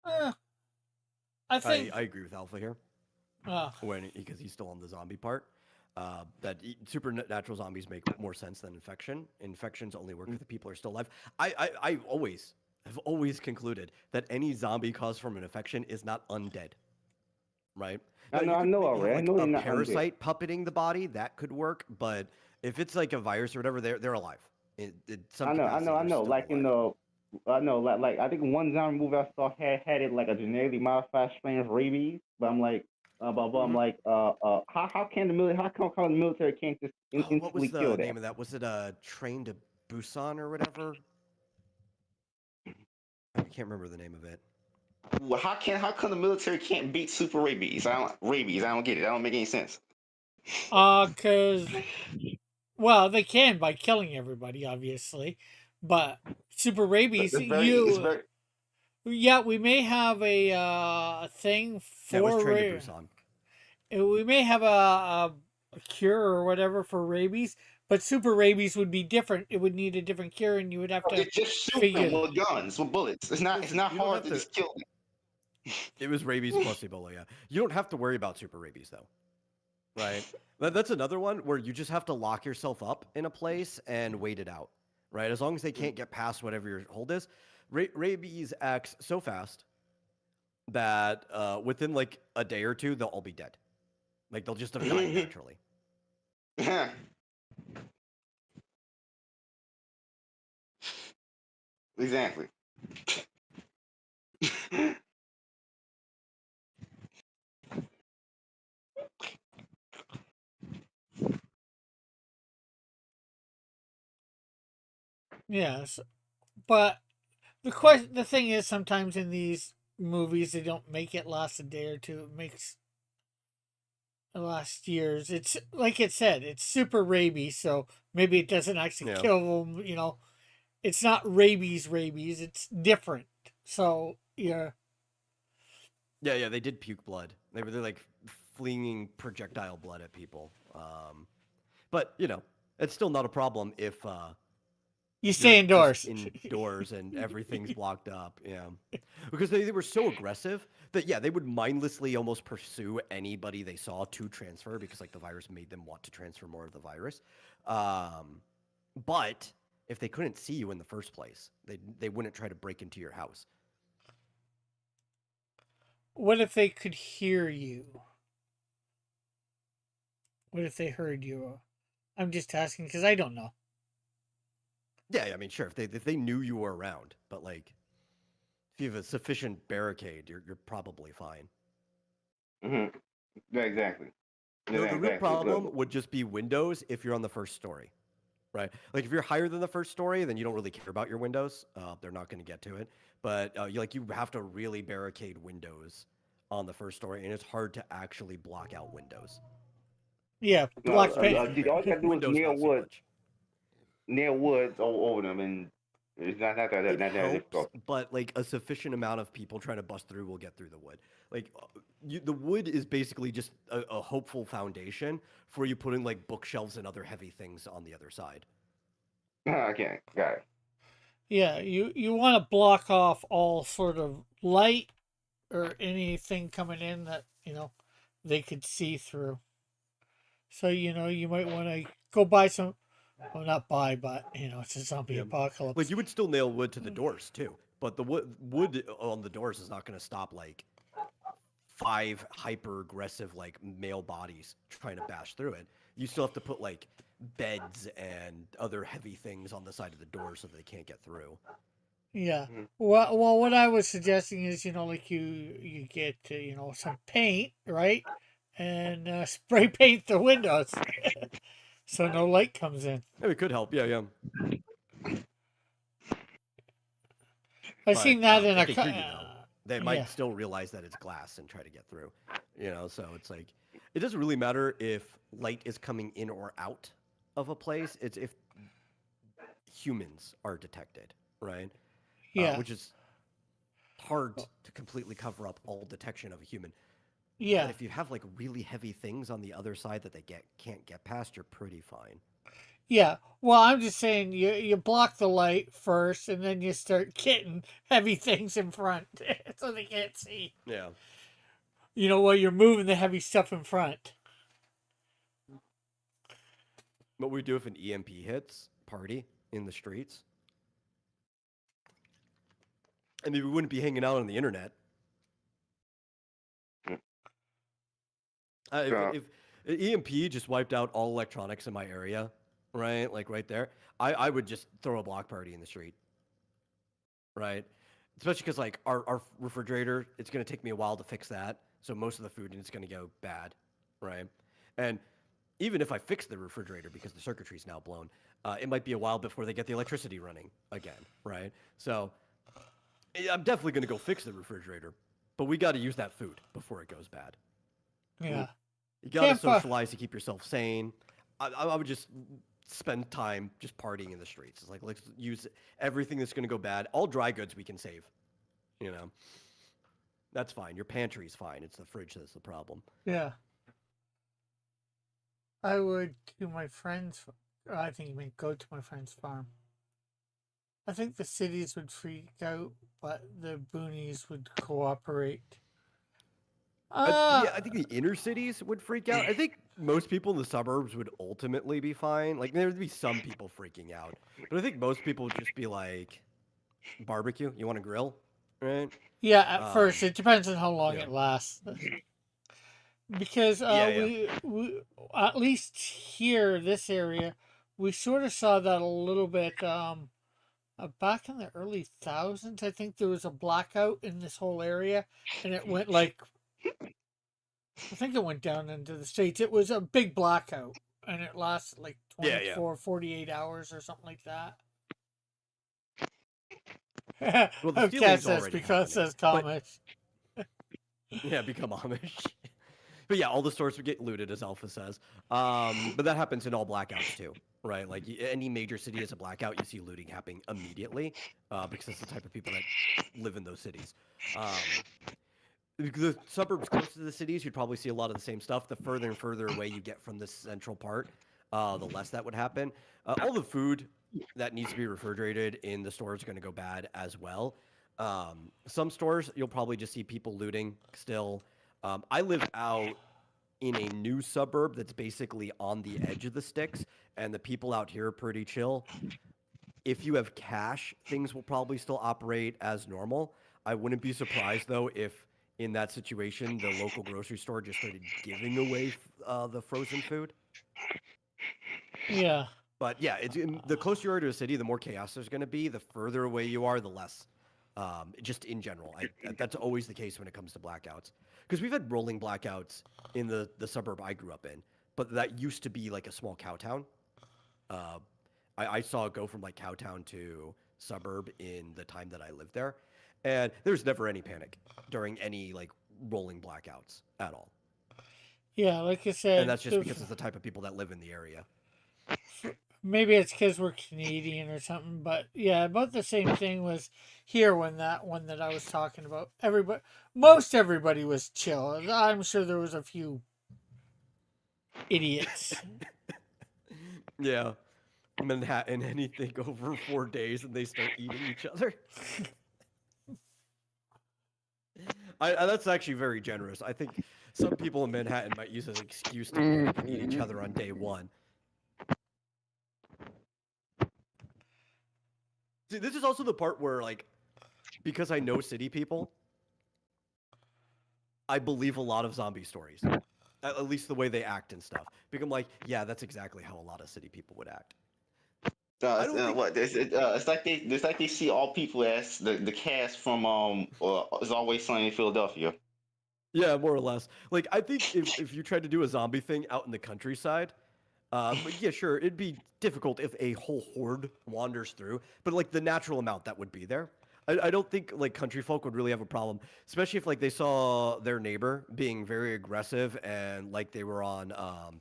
uh, I think I agree with Alpha here. because he's still on the zombie part. Supernatural zombies make more sense than infection. Infections only work if the people are still alive. I always have always concluded that any zombie caused from an infection is not undead, right? Now you I could know maybe have already. I like know a they're not undead. parasite puppeting the body that could work, but if it's like a virus or whatever, they're alive. In some capacity, I they're know. still Like in alive. the, I know, like I think one zombie movie I saw had it like a genetically modified strain of rabies. But I'm like, but I'm Hmm. like, how come the military can't just Oh, what was instantly the kill that? name of that? Was it Train to Busan or whatever? I can't remember the name of it. Well, how come the military can't beat super rabies? I don't get it. That don't make any sense. Cause well, they can by killing everybody, obviously, but super rabies, It's you very yeah, we may have a thing Yeah, it was for Train to Busan. we may have a cure or whatever for rabies, but super rabies would be different. It would need a different cure, and you would have to just shoot them figure. with guns, with bullets. It's Listen, not you don't hard have to to. just kill them. It was rabies plus Ebola. Yeah, you don't have to worry about super rabies though, right? That's another one where you just have to lock yourself up in a place and wait it out, right? As long as they can't get past whatever your hold is, rabies acts so fast that within like a day or two they'll all be dead. Like they'll just have died naturally. Exactly. Yes, but the thing is, sometimes in these movies, they don't make it last a day or two. It makes it last years. It's like it said, it's super rabies, so maybe it doesn't actually Yeah. kill them. It's not rabies. It's different. So yeah, Yeah. They did puke blood. They're like flinging projectile blood at people. But it's still not a problem if you you're stay just indoors. indoors and everything's blocked up. Yeah. Because they were so aggressive that, yeah, they would mindlessly almost pursue anybody they saw to transfer because, like, the virus made them want to transfer more of the virus. Um, but if they couldn't see you in the first place, they wouldn't try to break into your house. What if they could hear you? What if they heard you? I'm just asking because I don't know. Yeah, I mean, sure, if they knew you were around, but like if you have a sufficient barricade, you're probably fine. Mm-hmm. Yeah, exactly. The real Exactly. problem would just be windows if you're on the first story. Right. Like if you're higher than the first story, then you don't really care about your windows. They're not going to get to it. But you have to really barricade windows on the first story, and it's hard to actually block out windows. Yeah, block paint. All you gotta do is Windows, not so much. nail woods over them, and it's It that helps, difficult. but like a sufficient amount of people trying to bust through will get through the wood. Like the wood is basically just a hopeful foundation for you putting like bookshelves and other heavy things on the other side. Okay, got it. Yeah, you want to block off all sort of light or anything coming in that they could see through. So you might want to go buy some. Well, not buy, but it's a zombie Yeah. Like apocalypse. you would still nail wood to the doors too, but the wood on the doors is not going to stop like five hyper aggressive like male bodies trying to bash through it. You still have to put like beds and other heavy things on the side of the door so that they can't get through. Yeah. Mhm. Well, what I was suggesting is, like you get some paint, right, and spray paint the windows so no light comes in. Yeah, it could help. Yeah. I've But seen that in if a they hear you though, they yeah, might still realize that it's glass and try to get through. So it's like it doesn't really matter if light is coming in or out of a place. It's if humans are detected, right? yeah, Which is hard to completely cover up all detection of a human. But yeah, if you have like really heavy things on the other side that they can't get past, you're pretty fine. yeah. Well, I'm just saying you block the light first, and then you start getting heavy things in front so they can't see. Yeah. You know, while you're moving the heavy stuff in front. What we do if an EMP hits, party in the streets. I mean, we wouldn't be hanging out on the internet. Yeah. If EMP just wiped out all electronics in my area, right, like right there, I would just throw a block party in the street, right? Especially because like our refrigerator, it's gonna take me a while to fix that, so most of the food is gonna go bad, right? And even if I fix the refrigerator because the circuitry's now blown, it might be a while before they get the electricity running again, right? So I'm definitely gonna go fix the refrigerator, but we got to use that food before it goes bad. Yeah. You got to Can't socialize to keep yourself sane. I would just spend time just partying in the streets. It's like, let's use everything that's going to go bad. All dry goods we can save. You know, that's fine. Your pantry's fine. It's the fridge that's the problem. Yeah. I would to my friend's. I think you meant go to my friend's farm. I think the cities would freak out, but the boonies would cooperate. Yeah, I think the inner cities would freak out. I think most people in the suburbs would ultimately be fine. Like, there would be some people freaking out. But I think most people would just be like, barbecue? You want to grill? Right? Yeah, at Um, first. It depends on how long yeah. it lasts. Because Yeah. we at least here, this area, we sort of saw that a little bit. Back in the early thousands, I think there was a blackout in this whole area, and it went like I think it went down into the states. It was a big blackout, and it lasted like Yeah. 24, 48 hours or something like that. Well, the Cat stealing's says already because happening. says Thomas. Yeah, become Amish. But yeah, all the stores would get looted, as Alpha says. But that happens in all blackouts too, right? Like any major city has a blackout, you see looting happening immediately because it's the type of people that live in those cities. The suburbs close to the cities, you'd probably see a lot of the same stuff. The further and further away you get from the central part, the less that would happen. All the food that needs to be refrigerated in the stores are going to go bad as well. Some stores, you'll probably just see people looting still. I live out in a new suburb that's basically on the edge of the sticks, and the people out here are pretty chill. If you have cash, things will probably still operate as normal. I wouldn't be surprised, though, if in that situation the local grocery store just started giving away the frozen food. Yeah. But yeah, the closer you are to a city, the more chaos there's going to be. The further away you are, the less. Just in general, that's always the case when it comes to blackouts. Because we've had rolling blackouts in the suburb I grew up in, but that used to be like a small cow town. Uh, I saw it go from like cow town to suburb in the time that I lived there, and there's never any panic during any like rolling blackouts at all. Yeah, like I And said, that's just because it's the type of people that live in the area. maybe it's because we're Canadian or something, but yeah, about the same thing was here when that one that I was talking about. Most everybody was chill. I'm sure there was a few idiots. Yeah. Manhattan, anything over 4 days, and they start eating each other. That's actually very generous. I think some people in Manhattan might use as an excuse to eat each other on day one. See, this is also the part where, like, because I know city people, I believe a lot of zombie stories. At least the way they act and stuff. Because I'm like, yeah, that's exactly how a lot of city people would act. I don't think... It's like they see all people as the cast from It's Always Sunny in Philadelphia. Yeah, more or less. Like, I think if you tried to do a zombie thing out in the countryside, but yeah, sure, it'd be difficult if a whole horde wanders through, but like the natural amount that would be there. I don't think like country folk would really have a problem, especially if like they saw their neighbor being very aggressive and like they were on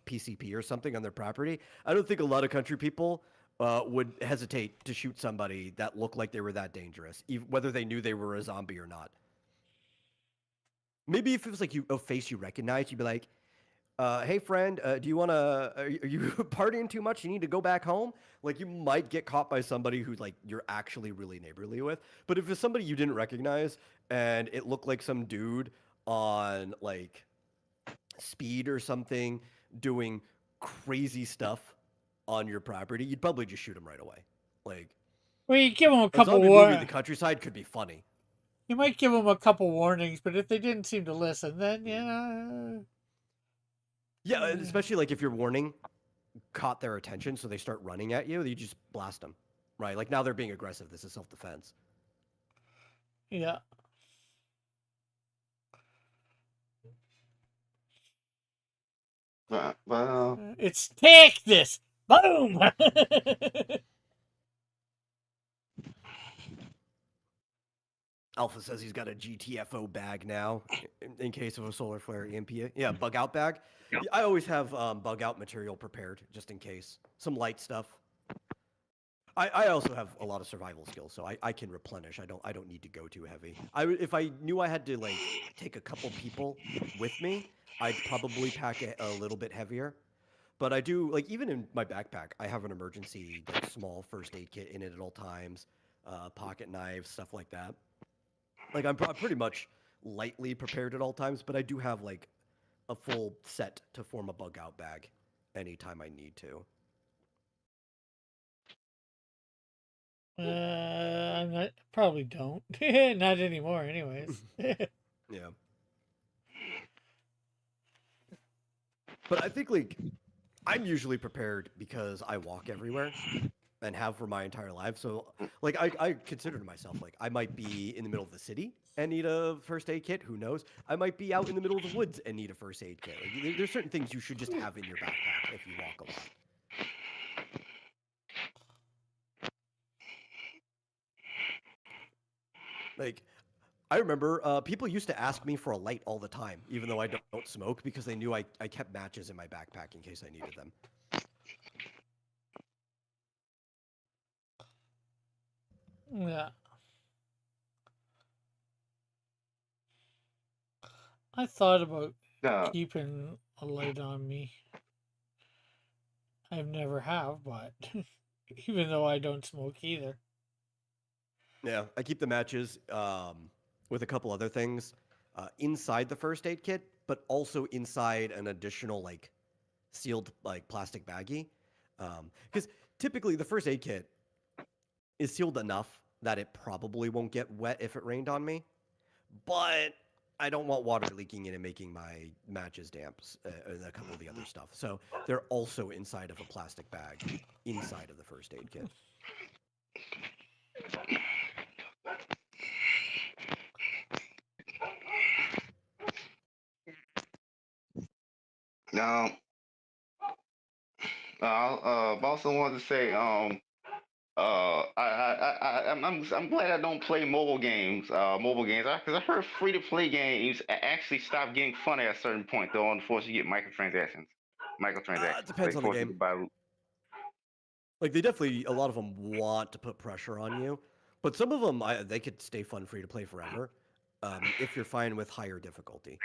PCP or something on their property. I don't think a lot of country people would hesitate to shoot somebody that looked like they were that dangerous, whether they knew they were a zombie or not. Maybe if it was like a face you recognize, you'd be like, hey friend, do you want to, are you partying too much? You need to go back home? Like you might get caught by somebody who's like, you're actually really neighborly with. But if it's somebody you didn't recognize and it looked like some dude on like speed or something, doing crazy stuff on your property, you'd probably just shoot him right away. Like Well, you give them a a couple zombie movie in the countryside could be funny. You might give them a couple warnings, but if they didn't seem to listen, then Yeah, especially like if your warning caught their attention, so they start running at you, you just blast them, right? Like now they're being aggressive. This is self-defense. yeah. But It's take this. Boom. Alpha says he's got a GTFO bag now in case of a solar flare EMP. Yeah, bug out bag. Yeah, I always have bug out material prepared just in case. Some light stuff. I also have a lot of survival skills, so I can replenish. I don't need to go too heavy. If I knew I had to like take a couple people with me, I'd probably pack a little bit heavier. But I do like even in my backpack, I have an emergency like small first aid kit in it at all times, pocket knives, stuff like that. Like I'm pretty much lightly prepared at all times, but I do have like a full set to form a bug out bag anytime I need to. Probably don't. Not anymore, anyways. Yeah. But I think like I'm usually prepared because I walk everywhere and have for my entire life. So like I consider to myself like I might be in the middle of the city and need a first aid kit. Who knows? I might be out in the middle of the woods and need a first aid kit. Like there's certain things you should just have in your backpack if you walk a lot. Like I remember people used to ask me for a light all the time, even though I don't smoke, because they knew I kept matches in my backpack in case I needed them. Yeah. I thought about keeping a light on me. I've never have, but even though I don't smoke either. Yeah, I keep the matches with a couple other things inside the first aid kit, but also inside an additional like sealed like plastic baggie. Because typically the first aid kit is sealed enough that it probably won't get wet if it rained on me, but I don't want water leaking in and making my matches damp and a couple of the other stuff. So they're also inside of a plastic bag inside of the first aid kit. now, I also wanted to say, I'm glad I don't play mobile games. Because I heard free to play games actually stop getting fun at a certain point. Though, unfortunately, you get microtransactions. It Microtransactions. They depends on the force you to game. buy. Like they definitely, a lot of them want to put pressure on you, but some of them they could stay fun free to play forever, if you're fine with higher difficulty.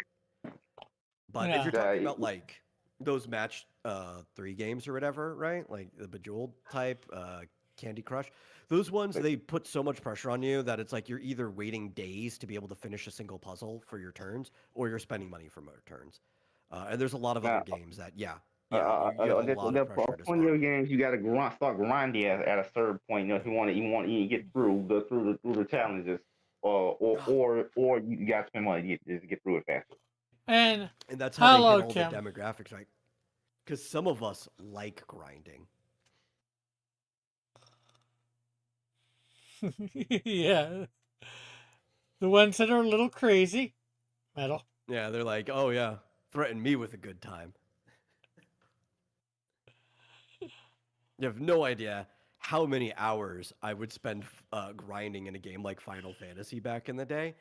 But if Yeah. you're talking about like those match three games or whatever, right? Like the Bejeweled type, Candy Crush, those ones they put so much pressure on you that it's like you're either waiting days to be able to finish a single puzzle for your turns, or you're spending money for more turns. And there's a lot of other Now, games that, you have a lot of pressure to plenty spend. of games you got to start grinding at a certain point. You know, if you get through the challenges, or you got to spend money to get through it faster. And And that's how they hit hello, all the Kim. demographics, right? Because some of us like grinding. Yeah. The ones that are a little crazy. Metal. Yeah, they're like, oh yeah, threaten me with a good time. You have no idea how many hours I would spend grinding in a game like Final Fantasy back in the day,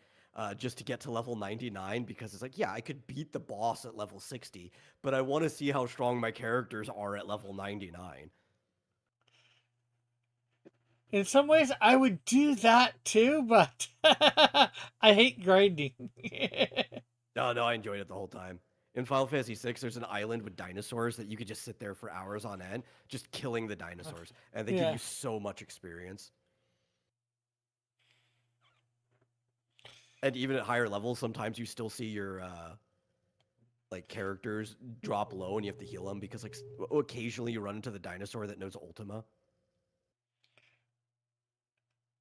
just to get to level 99. Because it's like, yeah, I could beat the boss at level 60, but I want to see how strong my characters are at level 99. In some ways, I would do that too, but I hate grinding. No, I enjoyed it the whole time. In Final Fantasy VI, there's an island with dinosaurs that you could just sit there for hours on end, just killing the dinosaurs, and they give Yeah. you so much experience. And even at higher levels, sometimes you still see your like characters drop low, and you have to heal them because like occasionally you run into the dinosaur that knows Ultima.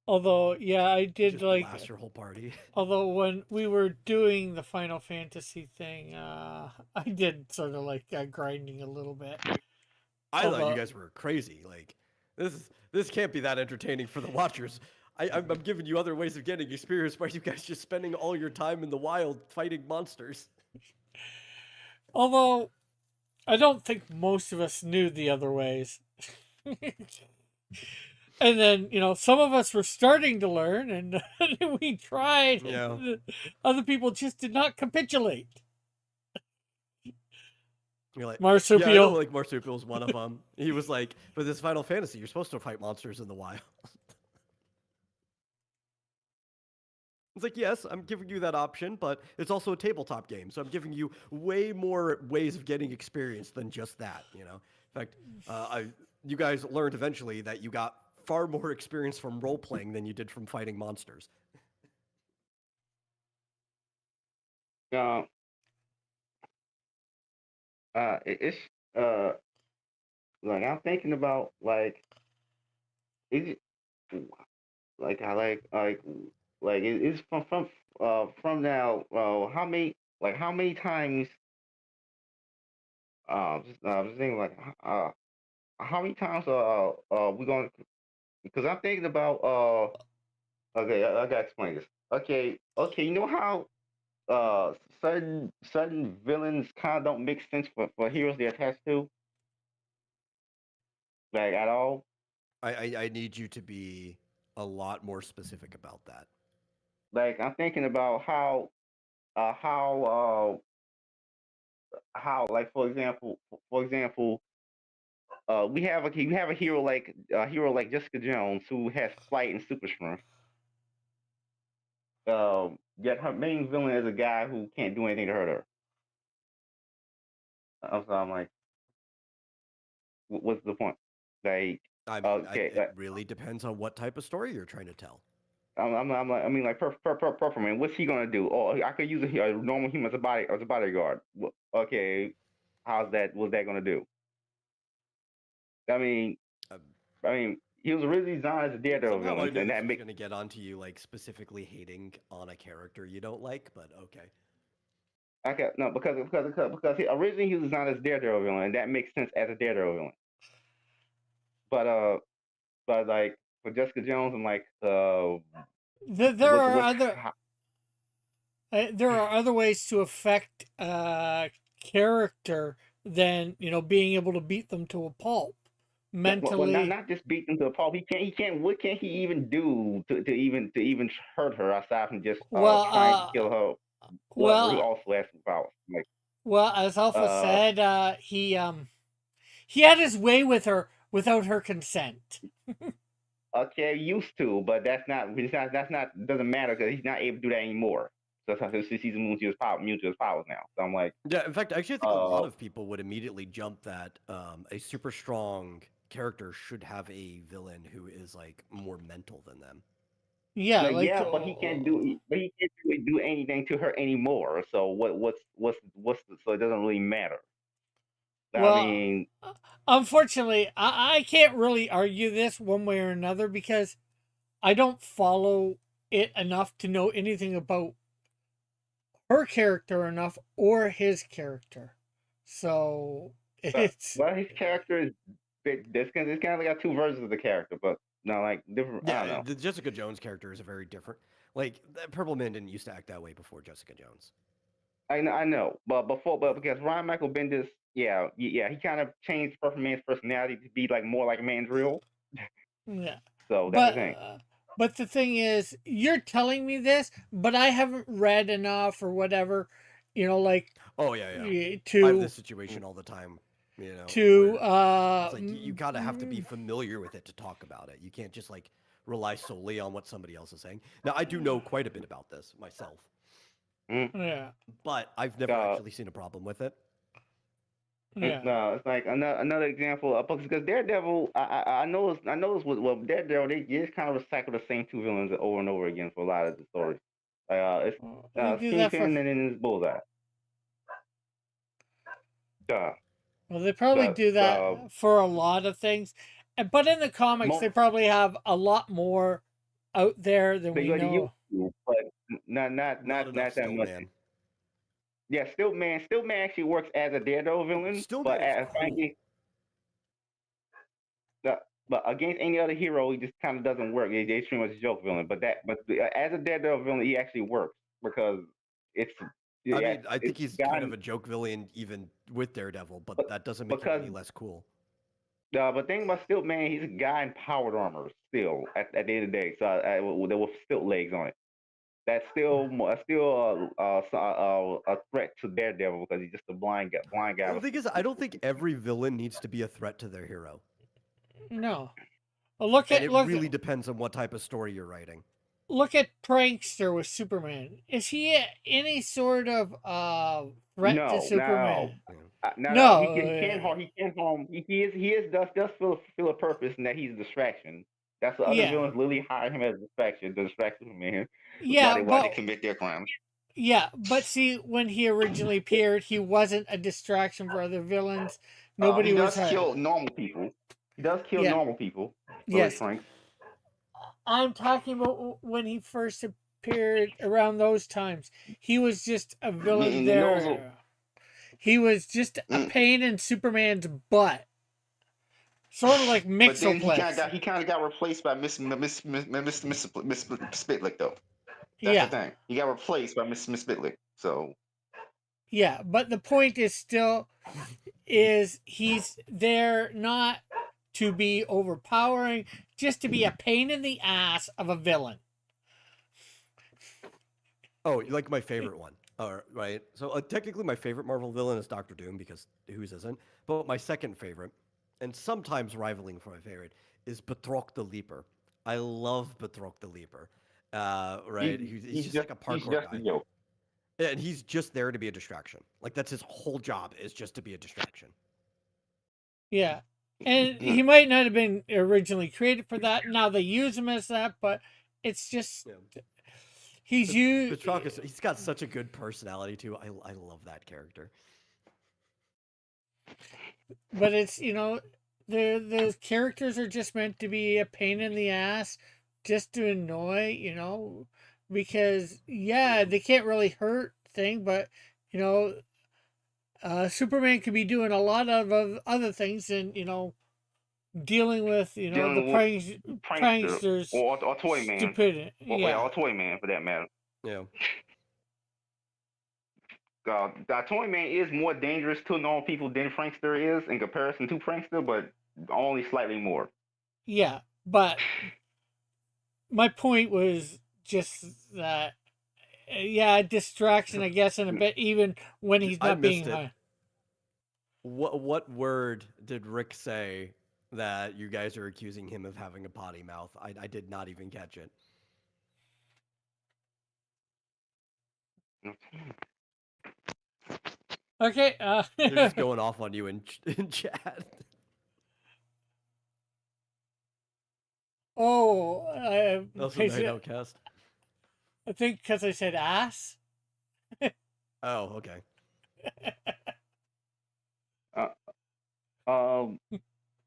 Although, yeah, I You did just like. blast your whole party. Although when we were doing the Final Fantasy thing, I did sort of like grinding a little bit. I thought you Although, guys were crazy. Like this can't be that entertaining for the watchers. I'm giving you other ways of getting experience by you guys just spending all your time in the wild fighting monsters. although I don't think most of us knew the other ways. And then, some of us were starting to learn, and we tried, Yeah. and other people just did not capitulate. You're like, yeah, I know. Marsupial. Like Marsupial's one of them. He was like, but this Final Fantasy, you're supposed to fight monsters in the wild. It's like, yes, I'm giving you that option, but it's also a tabletop game, so I'm giving you way more ways of getting experience than just that. You know, in fact, you guys learned eventually that you got far more experience from role playing than you did from fighting monsters. Uh, it's uh like I'm thinking about like is it like I like it's from now how many times just thinking like how many times we going because I'm thinking about okay I gotta explain this okay you know how certain villains kind of don't make sense for heroes they're attached to like at all. I need you to be a lot more specific about that. Like I'm thinking about uh how how like for example you have a hero like Jessica Jones who has flight and super strength. Yet her main villain is a guy who can't do anything to hurt her. So I'm like, what's the point? Like, I mean, okay, it really depends on what type of story you're trying to tell. I'm like, I mean, like, Peppermint, what's he gonna do? Oh, I could use a normal human as a bodyguard. Okay, how's that? What's that gonna do? I mean, Uh, he was originally designed as a Daredevil Somehow I villain, knew and this that was makes going to get onto you, like specifically hating on a character you don't like, but okay. okay, no, originally he was designed as a Daredevil villain, and that makes sense as a Daredevil villain. But like for Jessica Jones, I'm like, There what's are what's other there are other ways to affect character than being able to beat them to a pulp not mentally. not just beat them to a pulp. He can't. What can he even do to even hurt her aside from just Well, trying to kill her lover who well, also has some powers? Like as Alpha uh, said, he had his way with her without her consent. okay, used to, but that's not doesn't matter because he's not able to do that anymore. So since he's immune to his powers now. So I'm like, Yeah, in fact, actually, I think a lot uh, of people would immediately jump that a super strong character should have a villain who is like more mental than them. Yeah, like like yeah, but he can't really do anything to her anymore. So so it doesn't really matter. I well, mean, unfortunately, I can't really argue this one way or another because I don't follow it enough to know anything about her character enough or his character. So it's well, his character is it's kind of got two versions of the character, but no, like different. I Yeah, don't know. the Jessica Jones character is a very different. Like Purple Man didn't used to act that way before Jessica Jones. I know, but Yeah, because Ryan Michael Bendis, yeah, he kind of changed Purple Man's personality to be like more like Mandrill. yeah. So that's the But thing. but the thing is, you're telling me this, but I haven't read enough or whatever, like oh yeah, yeah. I have to this situation all the time. You know, to where it's like you gotta have to be familiar with it to talk about it. You can't just like rely solely on what somebody else is saying. Now, I do know quite a bit about this myself, Mm. yeah, but I've never Uh, actually seen a problem with it. yeah. No, it's like another example of because Daredevil, I know it's with Daredevil, they just kind of recycle the same two villains over and over again for a lot of the stories. It's They do that for. Kingpin and then it's Bullseye. Uh, Well, they probably the do that for a lot of things, but in the comics, most they probably have a lot more out there than they we go to you, know. but not enough that still, much. man. Yeah, Still Man actually works as a Daredevil villain, Stillman but is cool. frankly, but against any other hero, he just kind of doesn't work. He's pretty much a joke villain. But as a Daredevil villain, he actually works because it's I mean, I think it's he's kind of gotten a joke villain even with Daredevil, but but that doesn't make him because any less cool. but thing about Stilt Man, he's a guy in powered armor still at the end of the day. So there were stilt legs on it. That's still a threat to Daredevil because he's just a blind guy. The thing is, I don't think every villain needs to be a threat to their hero. No, well, look And at it look really depends on what type of story you're writing. look at Prankster with Superman. Is he any sort of threat to No, no, Superman? not at all. No. He can't harm. He can't harm. He is does feel a purpose and that he's a distraction. That's the other Yeah. villains literally hire him as a distraction, the distraction from him Yeah, while they but commit their crimes. yeah, but see, when he originally appeared, he wasn't a distraction for other villains. Nobody He was does hurt. kill normal people. He does kill Yeah. normal people for his Yes. strength. I'm talking about when he first appeared around those times. He was just a villain And those are, there. He was just a mm, pain in Superman's butt. Sort of like but then Mixoplex. he kind of got replaced by Miss Spitlick though. That's the Yeah. thing. He got replaced by Miss Spitlick. So Yeah, but the point is still is he's there not to be overpowering, just to be a pain in the ass of a villain. Oh, you like my favorite one. Right. So technically, my favorite Marvel villain is Doctor Doom because whose isn't? But my second favorite, and sometimes rivaling for my favorite, is Batroc the Leaper. I love Batroc the Leaper. Right. He's just like a he's parkour just a guy, joke. and he's just there to be a distraction. Like that's his whole job is just to be a distraction. Yeah. And Mm. he might not have been originally created for that. Now they use him as that, but it's just Yeah. he's used. Batroc is he's got such a good personality too. I love that character. But it's the characters are just meant to be a pain in the ass, just to annoy, because yeah, they can't really hurt thing, but you know, Superman could be doing a lot of other things and dealing with the Dealing with prankster pranksters or toy man stupidity. or Yeah, toy man for that matter. Yeah. The toy man is more dangerous to normal people than Prankster is in comparison to Prankster, but only slightly more. yeah. But my point was just that yeah, distraction, I guess, in a bit, even when he's I not being missed it. high. What word did Rick say that you guys are accusing him of having a potty mouth? I did not even catch it. Okay. They're just going off on you in chat. Oh, Also, Night Outcast. I think because I said ass. Oh, okay.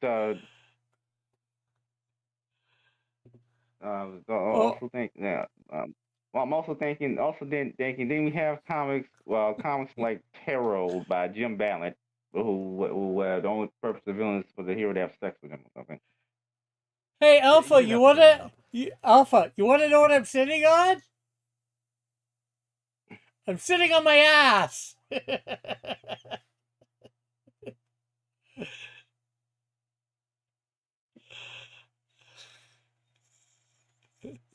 The Oh, also think that I'm also thinking then we have comics like Tarot by Jim Ballant who the only purpose of villains is for the hero to have sex with him or something. hey, Yeah, Alpha, did you have to bring that wanna up. Alpha, you wanna know what I'm sitting on? I'm sitting on my ass.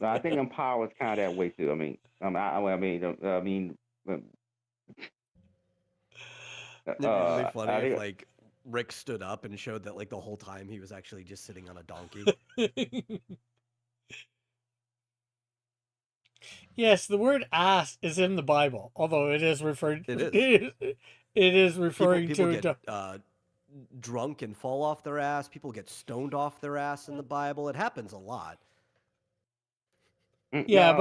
I think Empower is kind of that way too. I mean, It'd be really funny I if think like Rick stood up and showed that like the whole time he was actually just sitting on a donkey. Yes, the word ass is in the Bible, although it is referred. It is. It is referring People to. get drunk and fall off their ass. People get stoned off their ass in the Bible. It happens a lot. Yeah,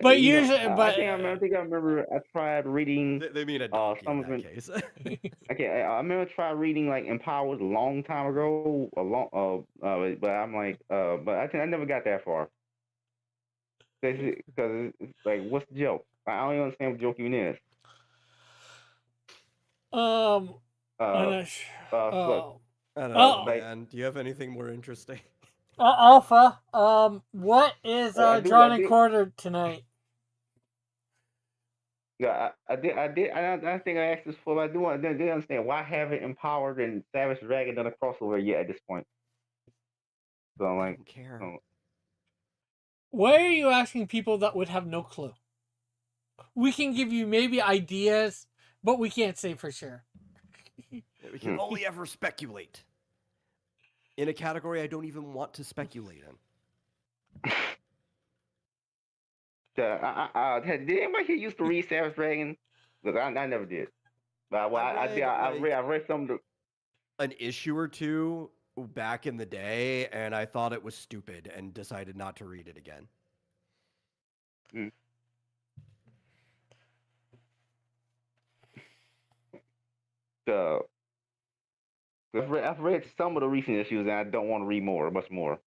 but You know, usually, I but think I remember. I tried reading They mean a donkey in some of that it. case. Okay, I remember try reading like Empowered a long time ago, but I'm like, but I think I never got that far. Because it's like, what's the joke? I don't even understand what the joke even is. um, I'm Uh, not sure. but I don't know, Oh, like man. Do you have anything more interesting? Alpha. What is I do, drawn and quartered tonight? yeah, I think I asked this before, but I do want to understand why haven't Empowered and Savage Dragon done a crossover yet at this point? So I'm I like, don't care. oh, Why are you asking people that would have no clue? We can give you maybe ideas, but we can't say for sure. We can only ever speculate in a category I don't even want to speculate in. did anybody here used to read Savage Dragon? Look, I never did. But I read like I read some of the. an issue or two back in the day, and I thought it was stupid and decided not to read it again. Mm, the I've read some of the recent issues, and I don't want to read much more.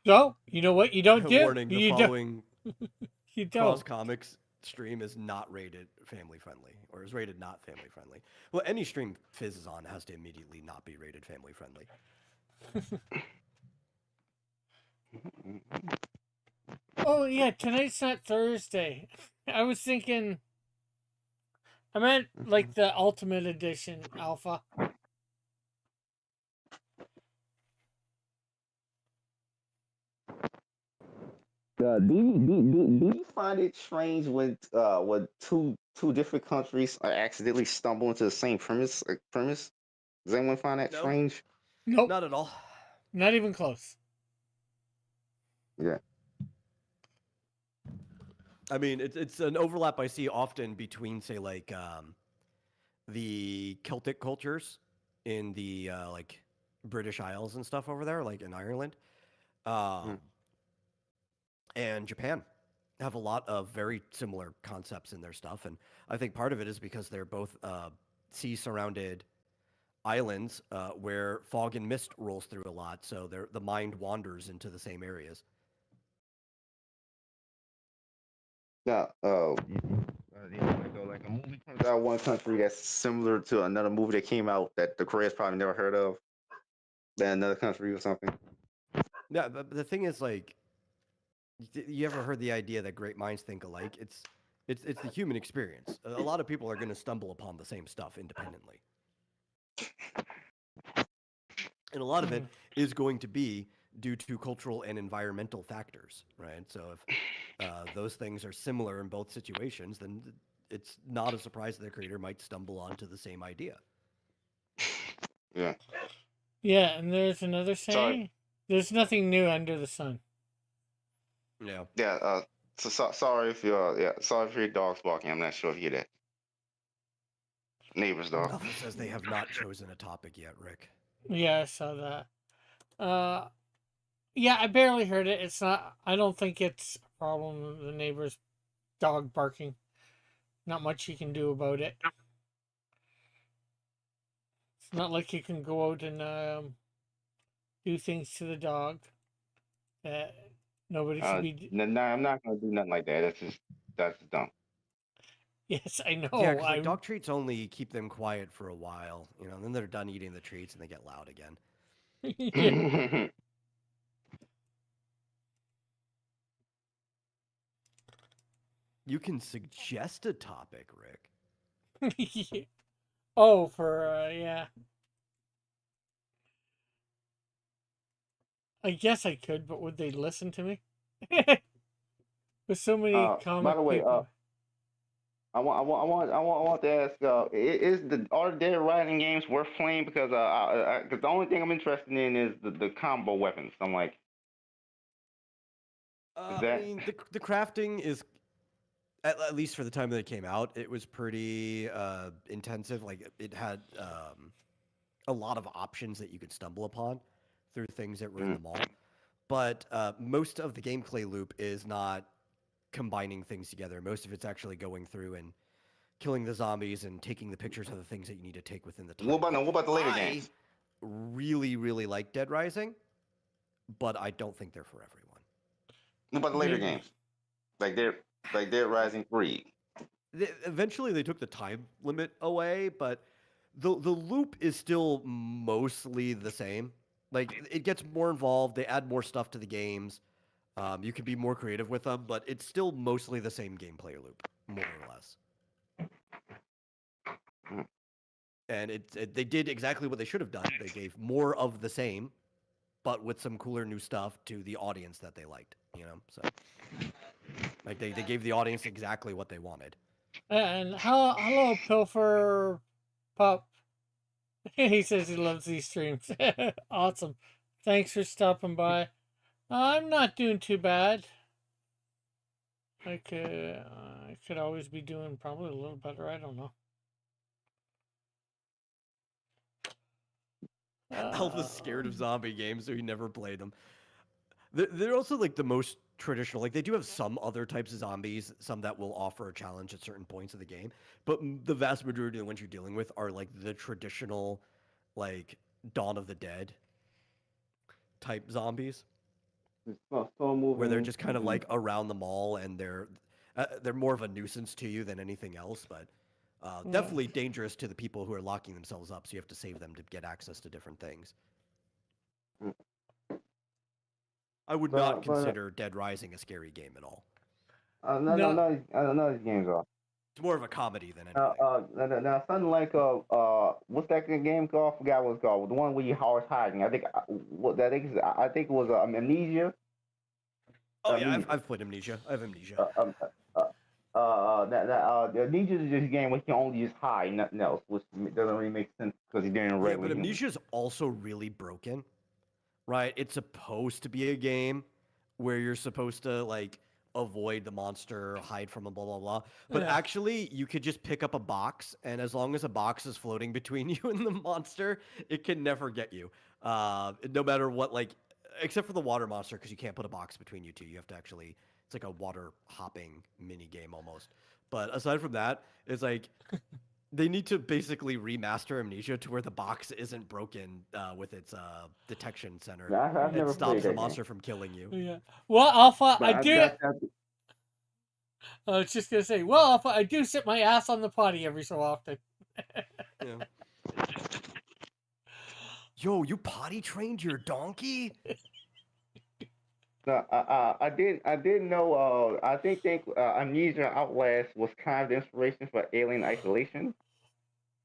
So you know what you don't do? Warning: the You don't. following You Cross don't. Comics stream is not rated family friendly, or is rated not family friendly. Well, any stream Fizz is on has to immediately not be rated family friendly. Oh yeah, tonight's not Thursday. I was thinking. I meant like the Ultimate Edition Alpha. Do you find it strange when two different countries accidentally stumble into the same premise? Does anyone find that No, strange? Nope, not at all. not even close. Yeah. I mean, it's an overlap I see often between, say, like the Celtic cultures in the like British Isles and stuff over there, like in Ireland, Mm. um, and Japan have a lot of very similar concepts in their stuff, and I think part of it is because they're both sea-surrounded islands where fog and mist rolls through a lot, so the mind wanders into the same areas. Now, like a movie comes out one country that's similar to another movie that came out that the Koreans probably never heard of, than another country or something. Yeah, but the thing is, like, you ever heard the idea that great minds think alike? It's the human experience. A lot of people are going to stumble upon the same stuff independently, and a lot of it Hmm. is going to be due to cultural and environmental factors, right? So if those things are similar in both situations, then it's not a surprise that the creator might stumble onto the same idea. Yeah. Yeah, and there's another Sorry. saying: "There's nothing new under the sun." Yeah. Yeah. Sorry if sorry if your dog's barking. I'm not sure if you hear that. Neighbor's dog. Alpha says they have not chosen a topic yet, Rick. Yeah, I saw that. Uh, yeah, I barely heard it. It's not. I don't think it's a problem. The neighbor's dog barking. Not much you can do about it. It's not like you can go out and do things to the dog that nobody should be. No, I'm not gonna do nothing like that. That's dumb. Yes, I Yeah, know. because like I'm. dog treats only keep them quiet for a while, you know, and then they're done eating the treats and they get loud again. Yeah. You can suggest a topic, Rick. Oh, for yeah. I guess I could, but would they listen to me? With so many By comic the way, people. I want to ask, is the are dead writing games worth playing? Because cause the only thing I'm interested in is the combo weapons. I'm like, is I that? mean, the crafting is at least for the time that it came out, it was pretty intensive. Like it had a lot of options that you could stumble upon through things that were in Mm, the mall. but most of the gameplay loop is not combining things together. Most of it's actually going through and killing the zombies and taking the pictures of the things that you need to take within the time. What about the later I games? really, really like Dead Rising, but I don't think they're for everyone. What about the later Maybe. games? Like Dead Rising 3. Eventually, they took the time limit away, but the loop is still mostly the same. Like it gets more involved. They add more stuff to the games. You can be more creative with them, but it's still mostly the same gameplay loop, more or less. Mm. And they did exactly what they should have done. They gave more of the same, but with some cooler new stuff to the audience that they liked. You know, so like they gave the audience exactly what they wanted. And hello, Pilfer Pup. He says he loves these streams. Awesome. Thanks for stopping by. I'm not doing too bad. I could always be doing probably a little better. I don't know. Alpha's scared of zombie games, so he never played them. They're also like the most traditional. Like they do have some other types of zombies, some that will offer a challenge at certain points of the game, but the vast majority of the ones you're dealing with are like the traditional, like Dawn of the Dead type zombies, Slow where they're moving. just kind of like around the mall and they're more of a nuisance to you than anything else, but definitely dangerous to the people who are locking themselves up. So you have to save them to get access to different things. I would not consider Dead Rising a scary game at all. No, these games are. It's more of a comedy than anything. Now something like what's that game called? I forgot what it's called. The one where you horse hiding. I think I think it was Amnesia. Oh yeah, I've played Amnesia. I have Amnesia. The Amnesia is just a game where you can only just hide, nothing else, which doesn't really make sense because you're doing a Yeah, regular but human. Amnesia is also really broken, right? It's supposed to be a game where you're supposed to like avoid the monster, hide from him, blah blah blah. But Yeah. actually, you could just pick up a box, and as long as a box is floating between you and the monster, it can never get you. No matter what, like, except for the water monster, because you can't put a box between you two. You have to actually. It's like a water hopping mini game almost. But aside from that, it's like they need to basically remaster Amnesia to where the box isn't broken with its detection center. I've It never stops played the that monster game. from killing you. Yeah. Well, Alpha, But I do. I was just gonna say, well, Alpha, I do sit my ass on the potty every so often. Yeah. Yo, you potty trained your donkey? No, I didn't know. I think Amnesia and Outlast was kind of the inspiration for Alien Isolation.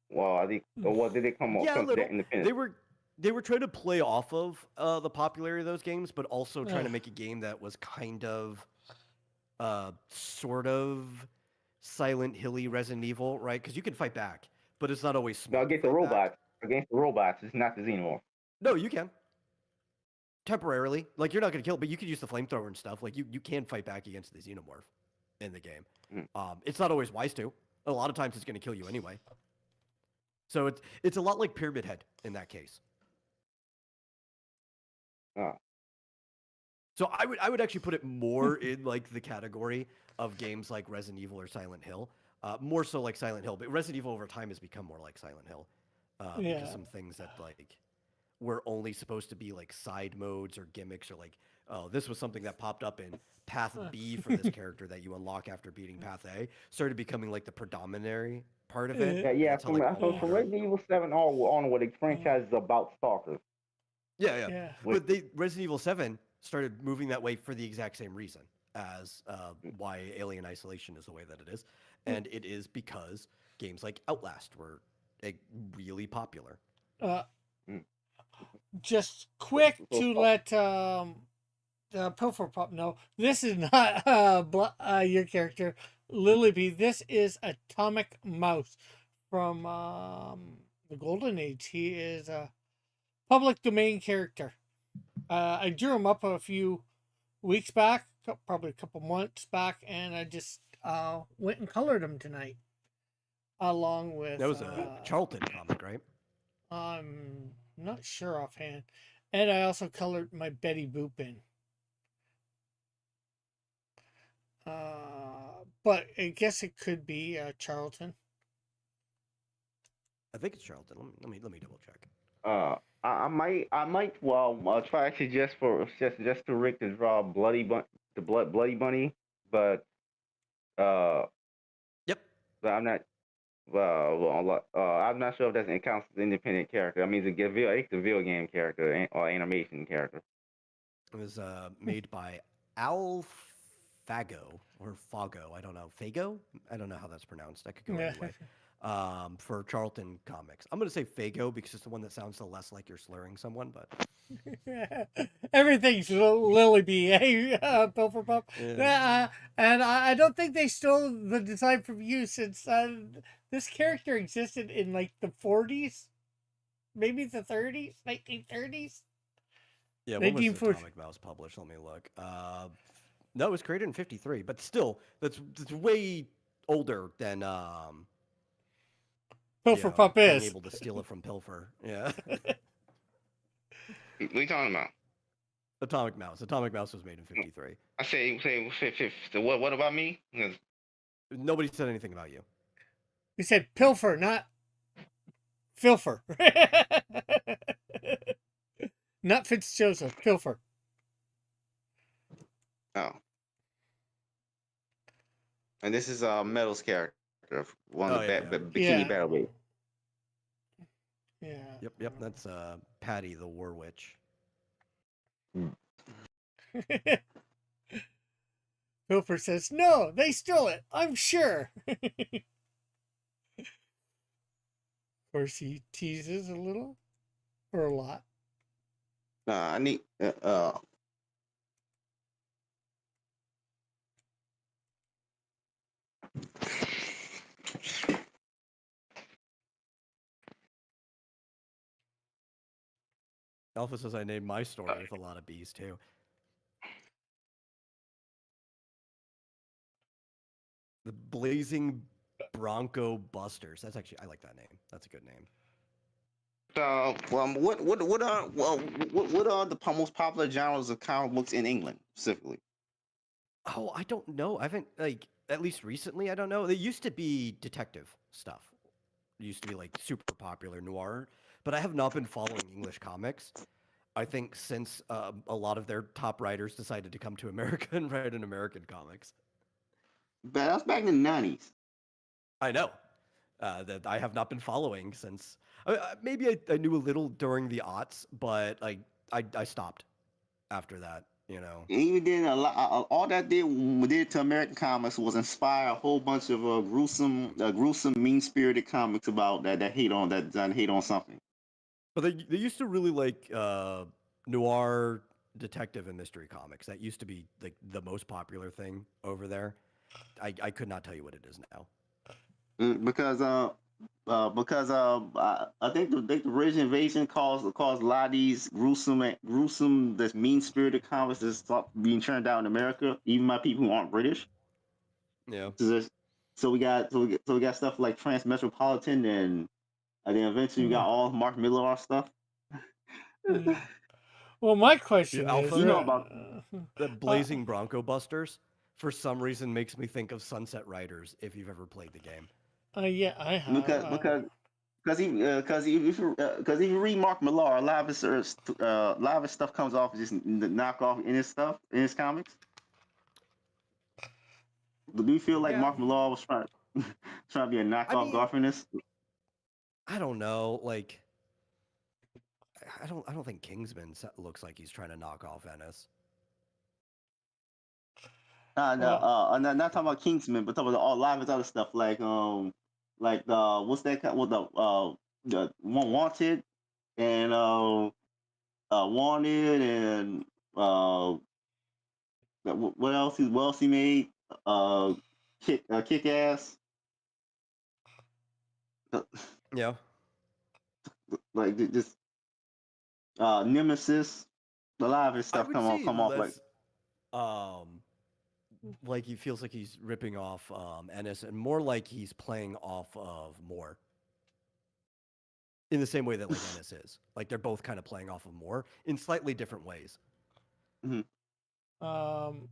Well, I think, or what did it come Yeah, a to that little. independent? They were trying to play off of the popularity of those games, but also trying to Ugh. make a game that was kind of, sort of Silent Hilly Resident Evil, right? Because you can fight back, but it's not always No, smart to against the fight back. robots. Against the robots, it's not the xenomorph. No, you can. Temporarily. Like, you're not going to kill it, but you could use the flamethrower and stuff. Like, you can fight back against the xenomorph in the game. It's not always wise to. A lot of times it's going to kill you anyway. So it's a lot like Pyramid Head in that case. Oh. So I would actually put it more in like the category of games like Resident Evil or Silent Hill. More so like Silent Hill, but Resident Evil over time has become more like Silent Hill. Because Yeah. some things that like were only supposed to be like side modes or gimmicks or like, oh, this was something that popped up in Path B for this character that you unlock after beating Path A, started becoming like the predominary part of it. Yeah, That's how like all from other Resident Evil 7 onward, the franchise is about stalkers. yeah. Yeah. But Resident Evil 7 started moving that way for the exact same reason as why Alien Isolation is the way that it is. And it is because games like Outlast were really popular. Just quick to let Pilfer Pop know, this is not your character, Lilybee. This is Atomic Mouse from the Golden Age. He is a public domain character. I drew him up a few weeks back, probably a couple months back, and I just went and colored him tonight, along with. That was a Charlton comic, right? I'm not sure offhand, and I also colored my Betty Boop in. But I guess it could be Charlton. I think it's Charlton. Let me double check. I might try actually just to Rick to draw bloody bunny, but uh Yep. but I'm not sure if that counts as an independent character. I mean, it's a video game character or animation character. It was made by Al Fago or Fago. I don't know. Fago? I don't know how that's pronounced. I could go Yeah. anyway. For Charlton Comics. I'm going to say Fago because it's the one that sounds the less like you're slurring someone, but Everything's Lily B, hey, Pilfer Pup. yeah. And I don't think they stole the design from you since this character existed in like the 40s, maybe the 30s, 1930s, Yeah, when was 1940s. Atomic Mouse published? Let me look. No, it was created in '53, but still, that's way older than Pilfer Pup being is. able to steal it from Pilfer. Yeah, What are you talking about? Atomic Mouse. Atomic Mouse was made in '53. I say so what about me? 'Cause Nobody said anything about you. We said Pilfer, not Filfer. Not Fitzjoseph, Pilfer. Oh, and this is Metal's character, one Oh of yeah, the yeah. Bikini Yeah. Battle Babe. Yeah. Yep. That's Patty the War Witch. Pilfer says, no, they stole it, I'm sure. Of course, he teases a little or a lot. I need Alpha says I named my story with a lot of bees too. The Blazing Bronco Busters. That's actually I like that name. That's a good name. what are the most popular genres of comic books in England specifically? Oh, I don't know. I haven't like at least recently. I don't know. They used to be detective stuff. It used to be like super popular noir, but I have not been following English comics. I think since a lot of their top writers decided to come to America and write in American comics. But that's back in the '90s. I know that I have not been following since. Maybe I knew a little during the aughts, but like I stopped after that. You know. Even then, all that did to American comics was inspire a whole bunch of gruesome, mean-spirited comics about that hate on something. But they used to really like noir detective and mystery comics. That used to be like the most popular thing over there. I could not tell you what it is now. I think the British invasion caused a lot of these gruesome, this mean-spirited comics to stop being turned out in America, even by people who aren't British. Yeah. So, we got stuff like Transmetropolitan, and then eventually we got all Mark Millar stuff. Yeah. Well, my Yeah, question is, You Alpha, know about the Blazing Bronco Busters, for some reason makes me think of Sunset Riders. If you've ever played the game. yeah, I have. because if you read Mark Millar, a lot of his stuff comes off just the knockoff in his comics. Do you feel like Yeah. Mark Millar was trying to be a I knockoff mean, Garfinist? I don't know. Like, I don't think Kingsman looks like he's trying to knock off Ennis. No, Well, I'm not talking about Kingsman, but talking about a lot of his other stuff, like the what's that? What the Wanted and Wanted and what else he made? Uh, Kick Ass. Yeah. Like just Nemesis. A lot of his I stuff would say come off like less um like he feels like he's ripping off Ennis and more like he's playing off of Moore. In the same way that like Ennis is. Like they're both kind of playing off of Moore in slightly different ways. mhm. um,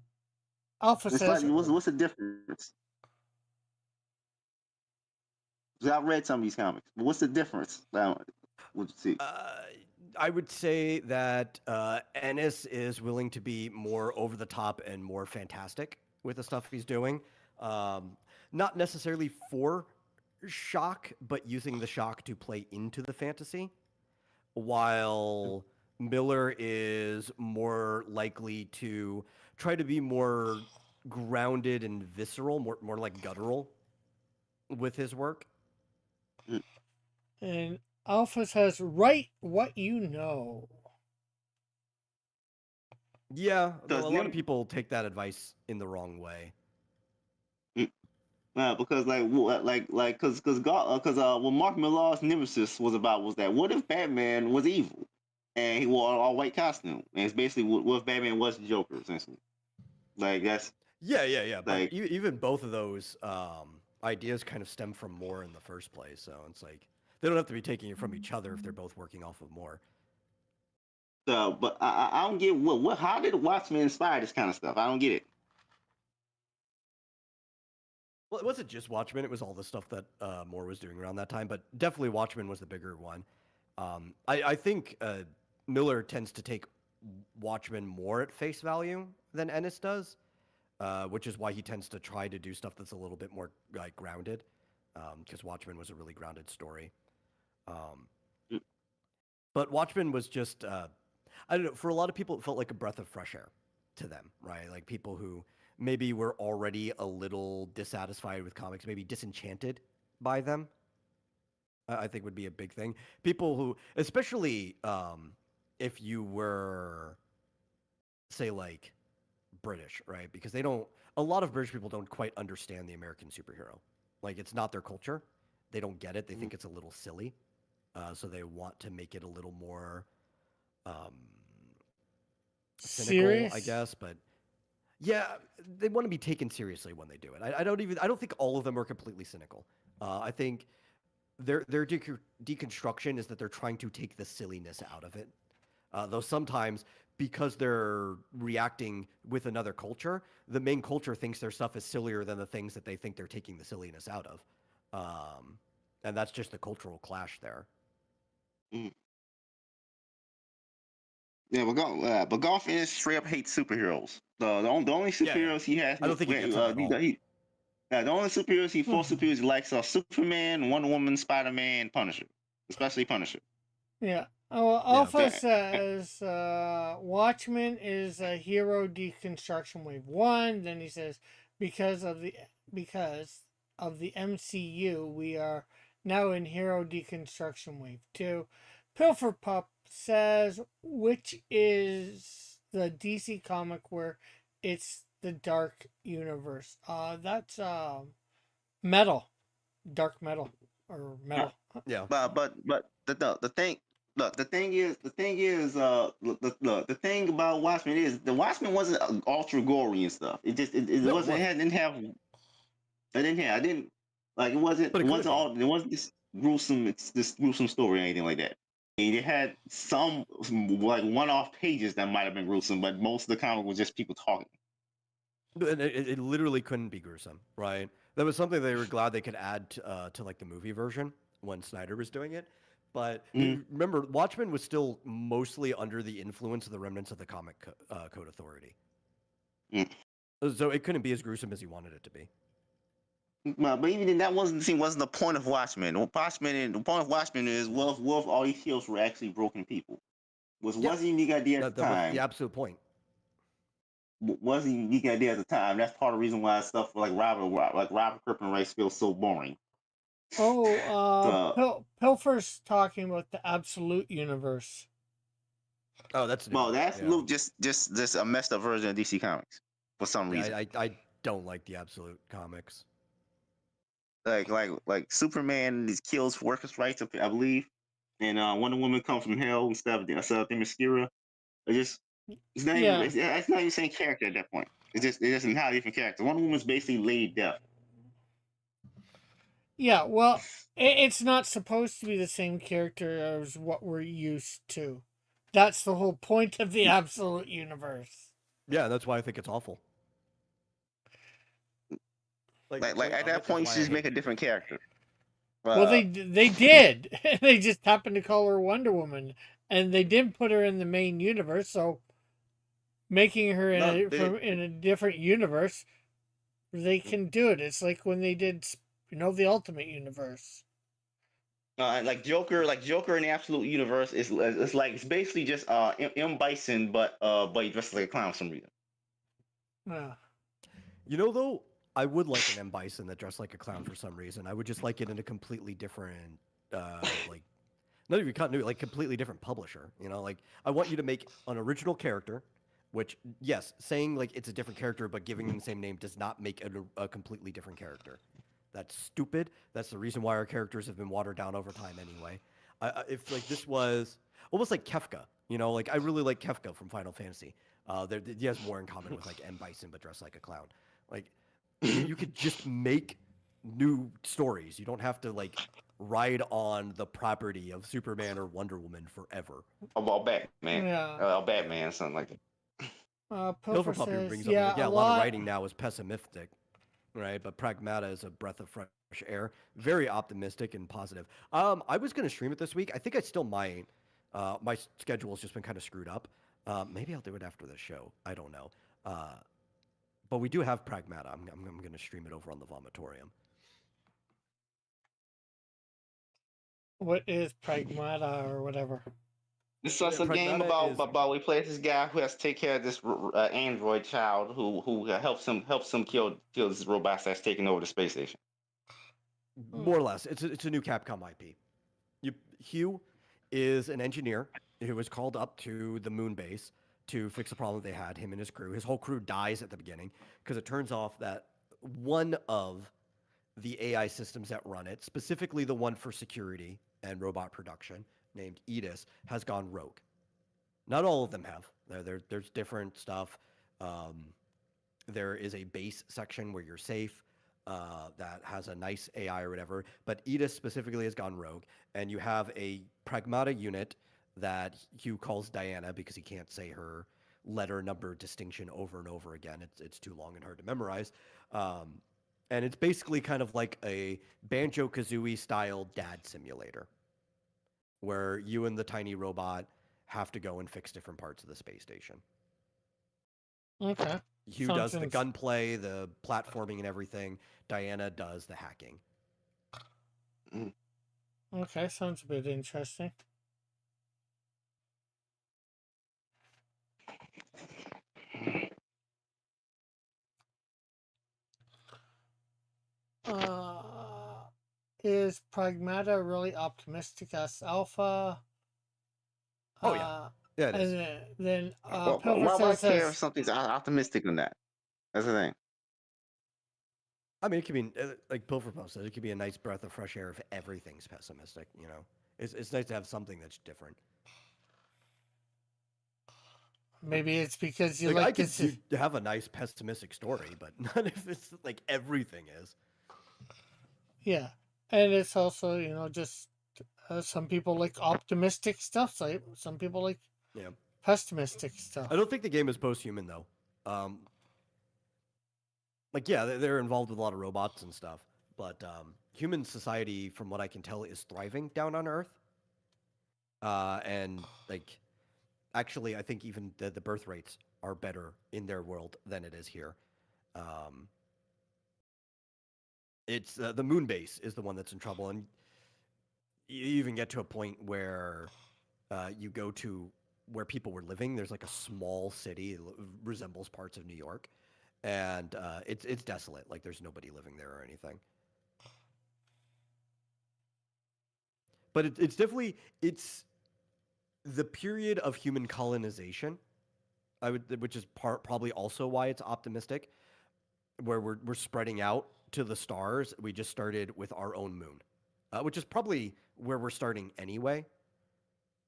Alpha It's like says, what's the difference? 'Cause I've read some of these comics, but what's the difference? What you see? I would say that Ennis is willing to be more over the top and more fantastic with the stuff he's doing. Um, Not necessarily for shock, but using the shock to play into the fantasy, while Miller is more likely to try to be more grounded and visceral, more like guttural with his work. Mm. and Alpha says, write what you know. Yeah, though Because a lot of people take that advice in the wrong way. because what Mark Millar's Nemesis was about was that what if Batman was evil and he wore an all white costume, and it's basically what if Batman was the Joker essentially. Like that's Yeah. But like even both of those ideas kind of stem from Moore in the first place. So it's like they don't have to be taking it from each other if they're both working off of Moore. but I don't get what how did Watchmen inspire this kind of stuff? I don't get it. Well, it wasn't just Watchmen; it was all the stuff that Moore was doing around that time. But definitely Watchmen was the bigger one. I think Miller tends to take Watchmen more at face value than Ennis does, which is why he tends to try to do stuff that's a little bit more like grounded, because Watchmen was a really grounded story. Um, Mm. but Watchmen was just, I don't know, for a lot of people, it felt like a breath of fresh air to them, right? Like people who maybe were already a little dissatisfied with comics, maybe disenchanted by them, I think would be a big thing. People who, especially if you were, say, like British, right? Because they don't, a lot of British people don't quite understand the American superhero. Like it's not their culture. They don't get it. They Mm. think it's a little silly. So they want to make it a little more um, cynical, I Serious? guess. But yeah, they want to be taken seriously when they do it. I don't think all of them are completely cynical. I think their deconstruction is that they're trying to take the silliness out of it. Though sometimes, because they're reacting with another culture, the main culture thinks their stuff is sillier than the things that they think they're taking the silliness out of. And that's just the cultural clash there. Mm. Yeah, but Golf is straight up hates superheroes. The only Yeah. superheroes he has, I don't think he gets them at all. the only four superheroes he likes are Superman, Wonder Woman, Spider Man, Punisher, especially Punisher. Yeah. Oh, Yeah. Alpha says Watchmen is a hero deconstruction wave one. Then he says because of the because of the MCU, we are now in hero deconstruction wave two. Pilfer Pup says which is the DC comic where it's the dark universe. That's metal, dark metal or Yeah. metal. Yeah. But the thing. Look, the thing is, the thing about Watchmen is the Watchmen wasn't ultra gory and stuff. It No, it wasn't, wasn't. I didn't like But it it could wasn't be. all, it wasn't this gruesome story or anything like that. And it had some like one-off pages that might have been gruesome, but most of the comic was just people talking. And it literally couldn't be gruesome, right? That was something they were glad they could add to like the movie version when Snyder was doing it. But Mm, remember, Watchmen was still mostly under the influence of the remnants of the Code Authority, mm. so it couldn't be as gruesome as he wanted it to be. But even then, that wasn't the point of Watchmen. The point of Watchmen is what if all these heroes were actually broken people? Yeah, Was a unique idea at the that was the time. absolute point. Was a unique idea at the time. That's part of the reason why stuff like Robert Crippen race feels so boring. Oh, So, Pilfer's talking about the absolute universe. Oh, that's well, new. that's Yeah, just a messed up version of DC Comics for some yeah. reason. I don't like the absolute comics. Like Superman kills workers' rights, I believe, and Wonder Woman comes from hell instead of Themyscira. It just Yeah, it's not even the same character at that point. It's just an entirely different character. Wonder Woman's basically Lady Death. yeah. Well, it's not supposed to be the same character as what we're used to. That's the whole point of the absolute universe. Yeah, that's why I think it's awful. Like at that that's point, you why should I just make hate a it. different character. Well, Uh, they did. They just happened to call her Wonder Woman, and they didn't put her in the main universe. So making her no, in a different universe, they can do it. It's like when they did, the Ultimate Universe. like Joker in the Absolute Universe is it's like it's basically just M Bison, but he dresses like a clown for some reason. Yeah. You know, though, I would like an M Bison that dressed like a clown for some reason. I would just like it in a completely different, like, not even continuity, like completely different publisher. You know, like I want you to make an original character, which yes, saying like it's a different character but giving them the same name does not make it a completely different character. That's stupid. That's the reason why our characters have been watered down over time anyway. If like this was almost like Kefka, you know, like I really like Kefka from Final Fantasy. He has more in common with like M Bison but dressed like a clown. Like you could just make new stories. You don't have to like ride on the property of Superman or Wonder Woman forever. About Batman, Yeah. Batman, something like that. Pilfer Pilfer Puppy says, brings up like, yeah, yeah, a a lot of lot. writing now is pessimistic, right? But Pragmata is a breath of fresh air, very optimistic and positive. I was gonna stream it this week. I think I still might. My schedule's just been kind of screwed up. Maybe I'll do it after the show. I don't know. Uh, but we do have Pragmata. I'm gonna stream it over on the Vomitorium. What is Pragmata or whatever? This is a game Pragmata is about we play this guy who has to take care of this android child who helps him kill this robot that's taking over the space station. more or less. It's a new Capcom IP. Hugh is an engineer who was called up to the moon base to fix a problem they had. Him and his crew. His whole crew dies at the beginning because it turns off that one of the AI systems that run it, specifically the one for security and robot production, named Edis, has gone rogue. Not all of them have. There's different stuff. Um, there is a base section where you're safe that has a nice AI or whatever, but Edis specifically has gone rogue, and you have a Pragmata unit that Hugh calls Diana because he can't say her letter number distinction over and over again. It's too long and hard to memorize. Um, and it's basically kind of like a Banjo Kazooie style dad simulator where you and the tiny robot have to go and fix different parts of the space station. Okay. Hugh does the Something's gunplay, the platforming, and everything. Diana does the hacking. Mm. okay. Sounds a bit interesting. Uh, is Pragmata really optimistic as Alpha? Oh yeah, Uh, yeah it and is. then Pilfer Why says care if says something's optimistic than that? That's the thing. I mean, it could be like Pilfer Post said. It could be a nice breath of fresh air if everything's pessimistic. You know, it's nice to have something that's different. maybe it's because you Like I like could this. have a nice pessimistic story, but not if it's like everything is. Yeah, and it's also just some people like optimistic stuff. So some people like Yeah, pessimistic I stuff. don't think the game is post-human though. Um, like yeah, they're involved with a lot of robots and stuff, but human society, from what I can tell, is thriving down on Earth. And like actually, I think even the birth rates are better in their world than it is here. Um, it's the moon base is the one that's in trouble, and you even get to a point where you go to where people were living. There's like a small city, resembles parts of New York, and it's desolate. Like there's nobody living there or anything. But it's definitely it's the period of human colonization. Which is probably also why it's optimistic, where we're spreading out to the stars. We just started with our own moon, which is probably where we're starting anyway,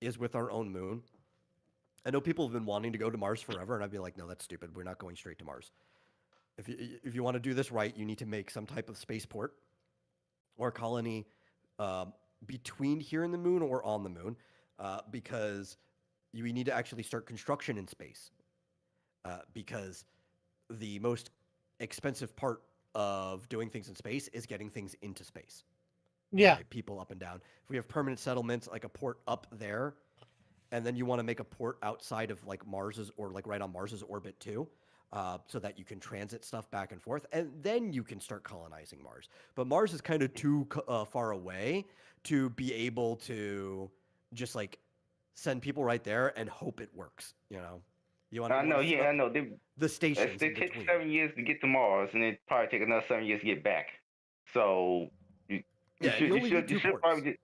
is with our own moon. I know people have been wanting to go to Mars forever, and I'd be like, no, that's stupid. We're not going straight to Mars. If you want to do this right, you need to make some type of spaceport or colony um, between here and the moon or on the moon, because we need to actually start construction in space. Because the most expensive part of doing things in space is getting things into space, Yeah. right? People up and down. If we have permanent settlements, like a port up there, and then you want to make a port outside of like Mars's or like right on Mars's orbit too, so that you can transit stuff back and forth, and then you can start colonizing Mars. But Mars is kind of too far away to be able to just like send people right there and hope it works. I You know, want to set yeah, I up know. the stations They in take between. 7 years to get to Mars, and it probably take another 7 years to get back. So you, Yeah, and you only need you two should ports: probably just.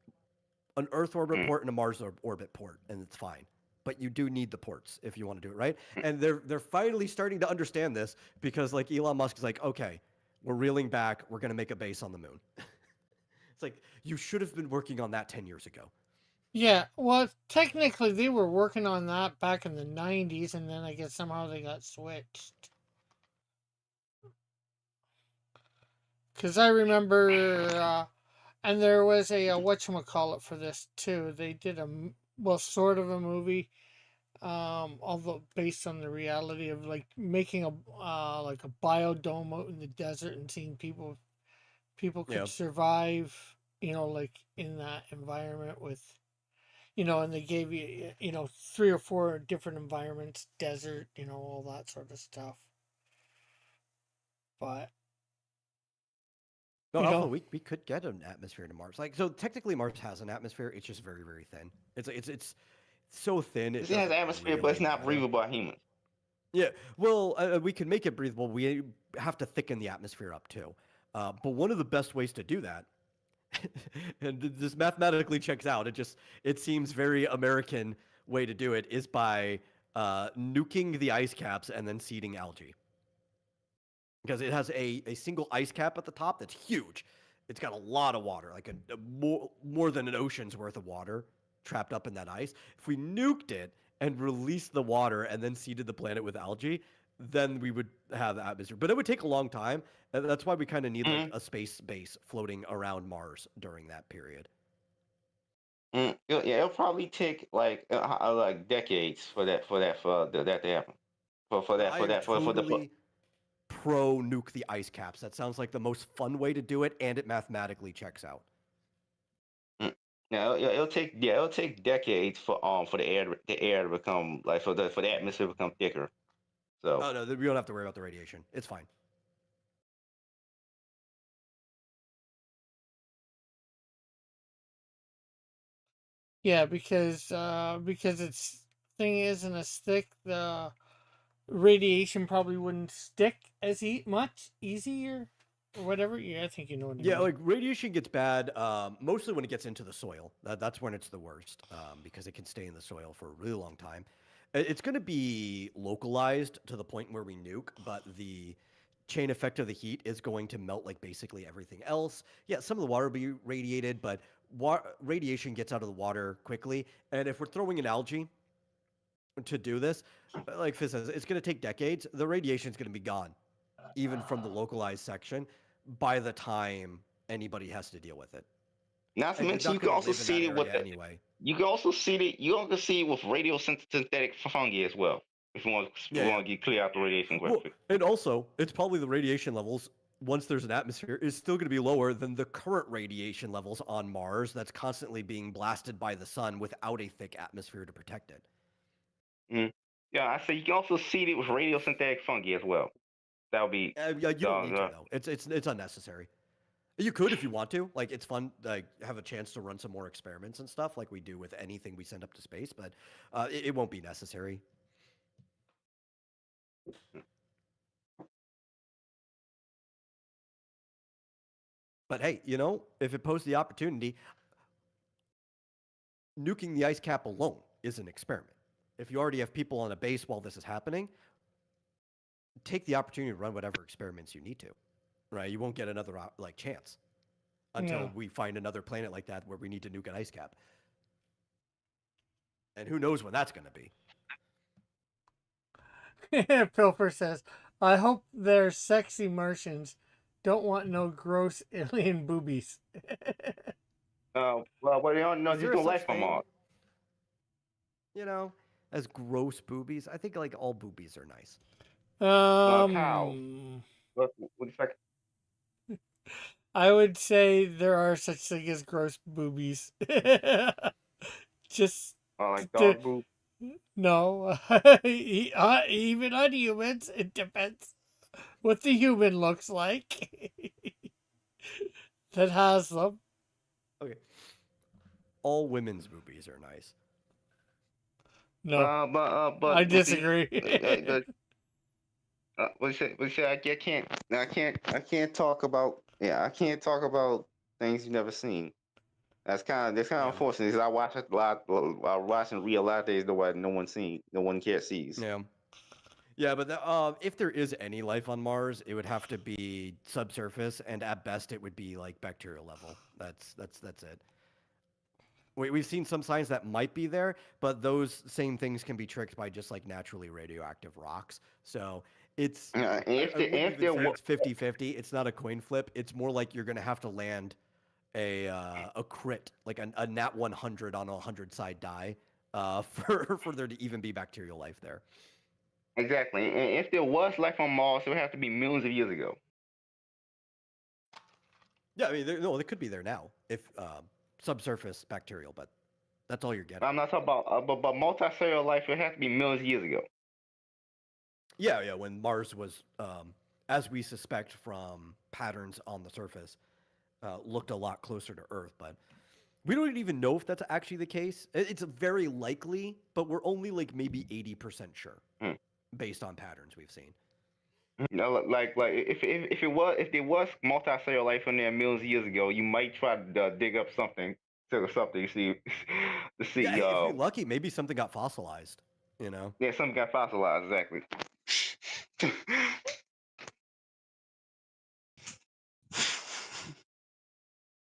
an Earth orbit Mm, port and a Mars orbit port, and it's fine. But you do need the ports if you want to do it right. And they're finally starting to understand this because like Elon Musk is like, okay, we're reeling back. We're gonna make a base on the moon. It's like you should have been working on that 10 years ago. Yeah. Well, technically, they were working on that back in the 90s, and then I guess somehow they got switched. Because I remember, and there was a whatchamacallit for this too. They did well, sort of a movie, although based on the reality of like making a like a biodome out in the desert and seeing people could Yeah. survive, like in that environment with, and they gave you, three or four different environments, desert, all that sort of stuff. But, No, you Alpha, know, we could get an atmosphere to Mars. Like so, technically Mars has an atmosphere. It's just very very thin. It's so thin it it has doesn't atmosphere, but really it's not matter. breathable by humans. Yeah, well, we can make it breathable. We have to thicken the atmosphere up too. But one of the best ways to do that, and this mathematically checks out. It seems very American way to do it is by nuking the ice caps and then seeding algae because it has a single ice cap at the top that's huge. It's got a lot of water, like a more than an ocean's worth of water trapped up in that ice. If we nuked it and released the water and then seeded the planet with algae, then we would have the atmosphere. But it would take a long time, and that's why we kind of need like Mm, a space base floating around Mars during that period. yeah, it'll probably take like decades for that to happen. I am totally pro nuke the ice caps. That sounds like the most fun way to do it, and it mathematically checks out. Yeah, it'll take decades for the air to become like for the atmosphere to become thicker. So Oh no, we don't have to worry about the radiation. It's fine. yeah, because its thing isn't as thick, the radiation probably wouldn't stick as much easier or whatever. Yeah, I think you know what I Yeah, mean. like radiation gets bad mostly when it gets into the soil. That's when it's the worst because it can stay in the soil for a really long time. It's going to be localized to the point where we nuke, but the chain effect of the heat is going to melt like basically everything else. Yeah, some of the water will be radiated, but radiation gets out of the water quickly. And if we're throwing an algae to do this, like Fizz says, it's going to take decades. The radiation is going to be gone, even from the localized section, by the time anybody has to deal with it. not to And they're mention not going to live in that area anyway. you can also see it with radiosynthetic fungi as well. If Yeah, you yeah. want to get clear out the radiation Well, question. and also, it's probably the radiation levels, once there's an atmosphere, is still going to be lower than the current radiation levels on Mars that's constantly being blasted by the sun without a thick atmosphere to protect it. Mm. Yeah, I say you can also seed it with radiosynthetic fungi as well. That'll be Yeah, you don't need to uh, though. It's unnecessary. You could if you want to. Like it's fun. Like have a chance to run some more experiments and stuff, like we do with anything we send up to space. But it won't be necessary. But hey, if it posed the opportunity, nuking the ice cap alone is an experiment. If you already have people on a base while this is happening, take the opportunity to run whatever experiments you need to. Right? You won't get another like chance until Yeah. we find another planet like that where we need to nuke an ice cap. And who knows when that's going to be. Pilfer says, "I hope they're sexy Martians. Don't want no gross alien boobies." well, they don't know Is there's there a no such life on thing? Mars. You know, as gross boobies? I think like all boobies are nice. Cows. um, What the fuck? I would say there are such thing as gross boobies. Just Like to, dog boob. no, even on humans, it depends what the human looks like that has them. Okay. All women's boobies are nice. No, But I see, disagree. but what you say? What you say? I can't talk about. Yeah, I can't talk about things you've never seen. That's kind of Yeah. unfortunate. 'Cause I watch a lot. I watch and read a lot of things that no one seen, no one can't sees. Yeah. Yeah, but if there is any life on Mars, it would have to be subsurface, and at best, it would be like bacterial level. That's it. We've seen some signs that might be there, but those same things can be tricked by just like naturally radioactive rocks. So it's I wouldn't If even there say were, it's 50-50. It's not a coin flip. It's more like you're gonna have to land a crit, like a nat 100 on a 100 side die, for there to even be bacterial life there. exactly, and if there was life on Mars, it would have to be millions of years ago. Yeah, I mean, no, they could be there now if subsurface bacterial, but that's all you're getting. I'm not talking about, but multicellular life would have to be millions of years ago. Yeah, yeah. When Mars was, as we suspect from patterns on the surface, looked a lot closer to Earth, but we don't even know if that's actually the case. It's very likely, but we're only like maybe 80% sure Hmm. based on patterns we've seen. No, like if there was multicellular life in there millions of years ago, you might try to dig up something to see to Yeah, see hey, if you're lucky, maybe something got fossilized. You know. yeah, something got fossilized exactly.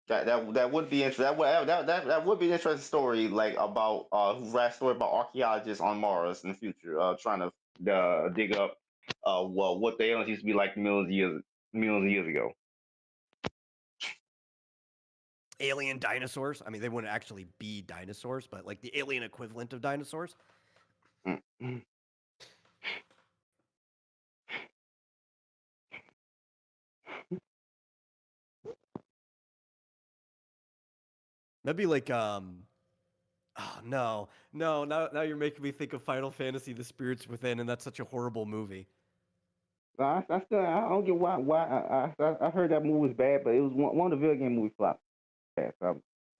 That would be interesting. That would be an interesting story, like about that story about archaeologists on Mars in the future, trying to dig up well what the aliens used to be like millions of years ago. Alien dinosaurs. I mean, they wouldn't actually be dinosaurs, but like the alien equivalent of dinosaurs. Mm. That'd be like oh no, no! Now you're making me think of Final Fantasy: The Spirits Within, and that's such a horrible movie. I don't get why I heard that movie was bad, but it was one of the video game movie flops. I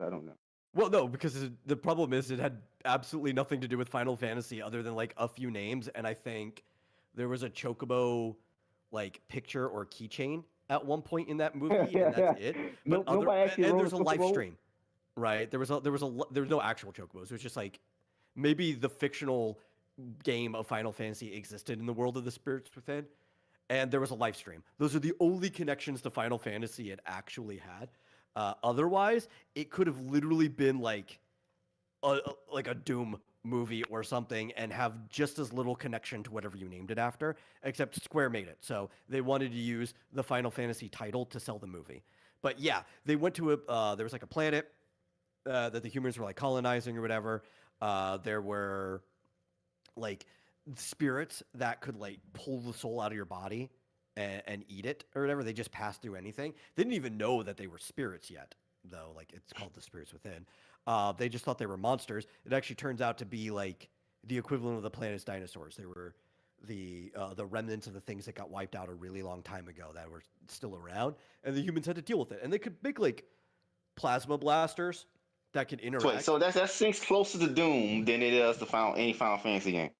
don't know. Well, no, because the problem is it had absolutely nothing to do with Final Fantasy other than like a few names, and I think there was a chocobo like picture or keychain at one point in that movie, and that's it. But No, nobody actually and wrote there's a a Super live Bowl. stream, right? There was no actual chocobos. It was just like maybe the fictional game of Final Fantasy existed in the world of the Spirits Within, and there was a live stream. Those are the only connections to Final Fantasy it actually had. Otherwise, it could have literally been like a Doom movie or something and have just as little connection to whatever you named it after, except Square made it. So they wanted to use the Final Fantasy title to sell the movie. But yeah, they went to there was like a planet that the humans were like colonizing or whatever. There were like spirits that could like pull the soul out of your body and eat it or whatever. They just passed through anything. They didn't even know that they were spirits yet, though. Like it's called the spirits within. They just thought they were monsters. It actually turns out to be like the equivalent of the planet's dinosaurs. They were the remnants of the things that got wiped out a really long time ago that were still around, and the humans had to deal with it. And they could make like plasma blasters that could Wait, so interact. that seems closer to Doom than it is to any Final Fantasy game.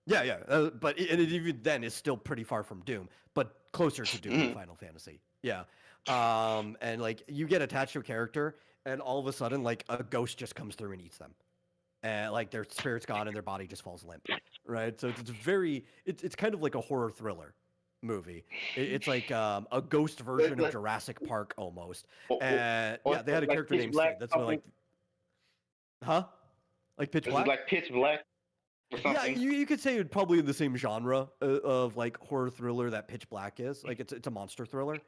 Yeah, yeah, but and it even then is still pretty far from Doom, but closer to Doom than Mhm. Final Fantasy. Yeah, and like you get attached to a character, and all of a sudden, like a ghost just comes through and eats them, and like their spirit's gone and their body just falls limp, right? So it's kind of like a horror thriller movie. It's like a ghost version of Like, Jurassic Park almost. or, And or yeah, they had a like character Pitch named Black Sid. That's what something. like, huh? Like Pitch This is Black? like Pitch Black or Yeah, something. you could say it probably in the same genre of like horror thriller that Pitch Black is. Like it's a monster thriller,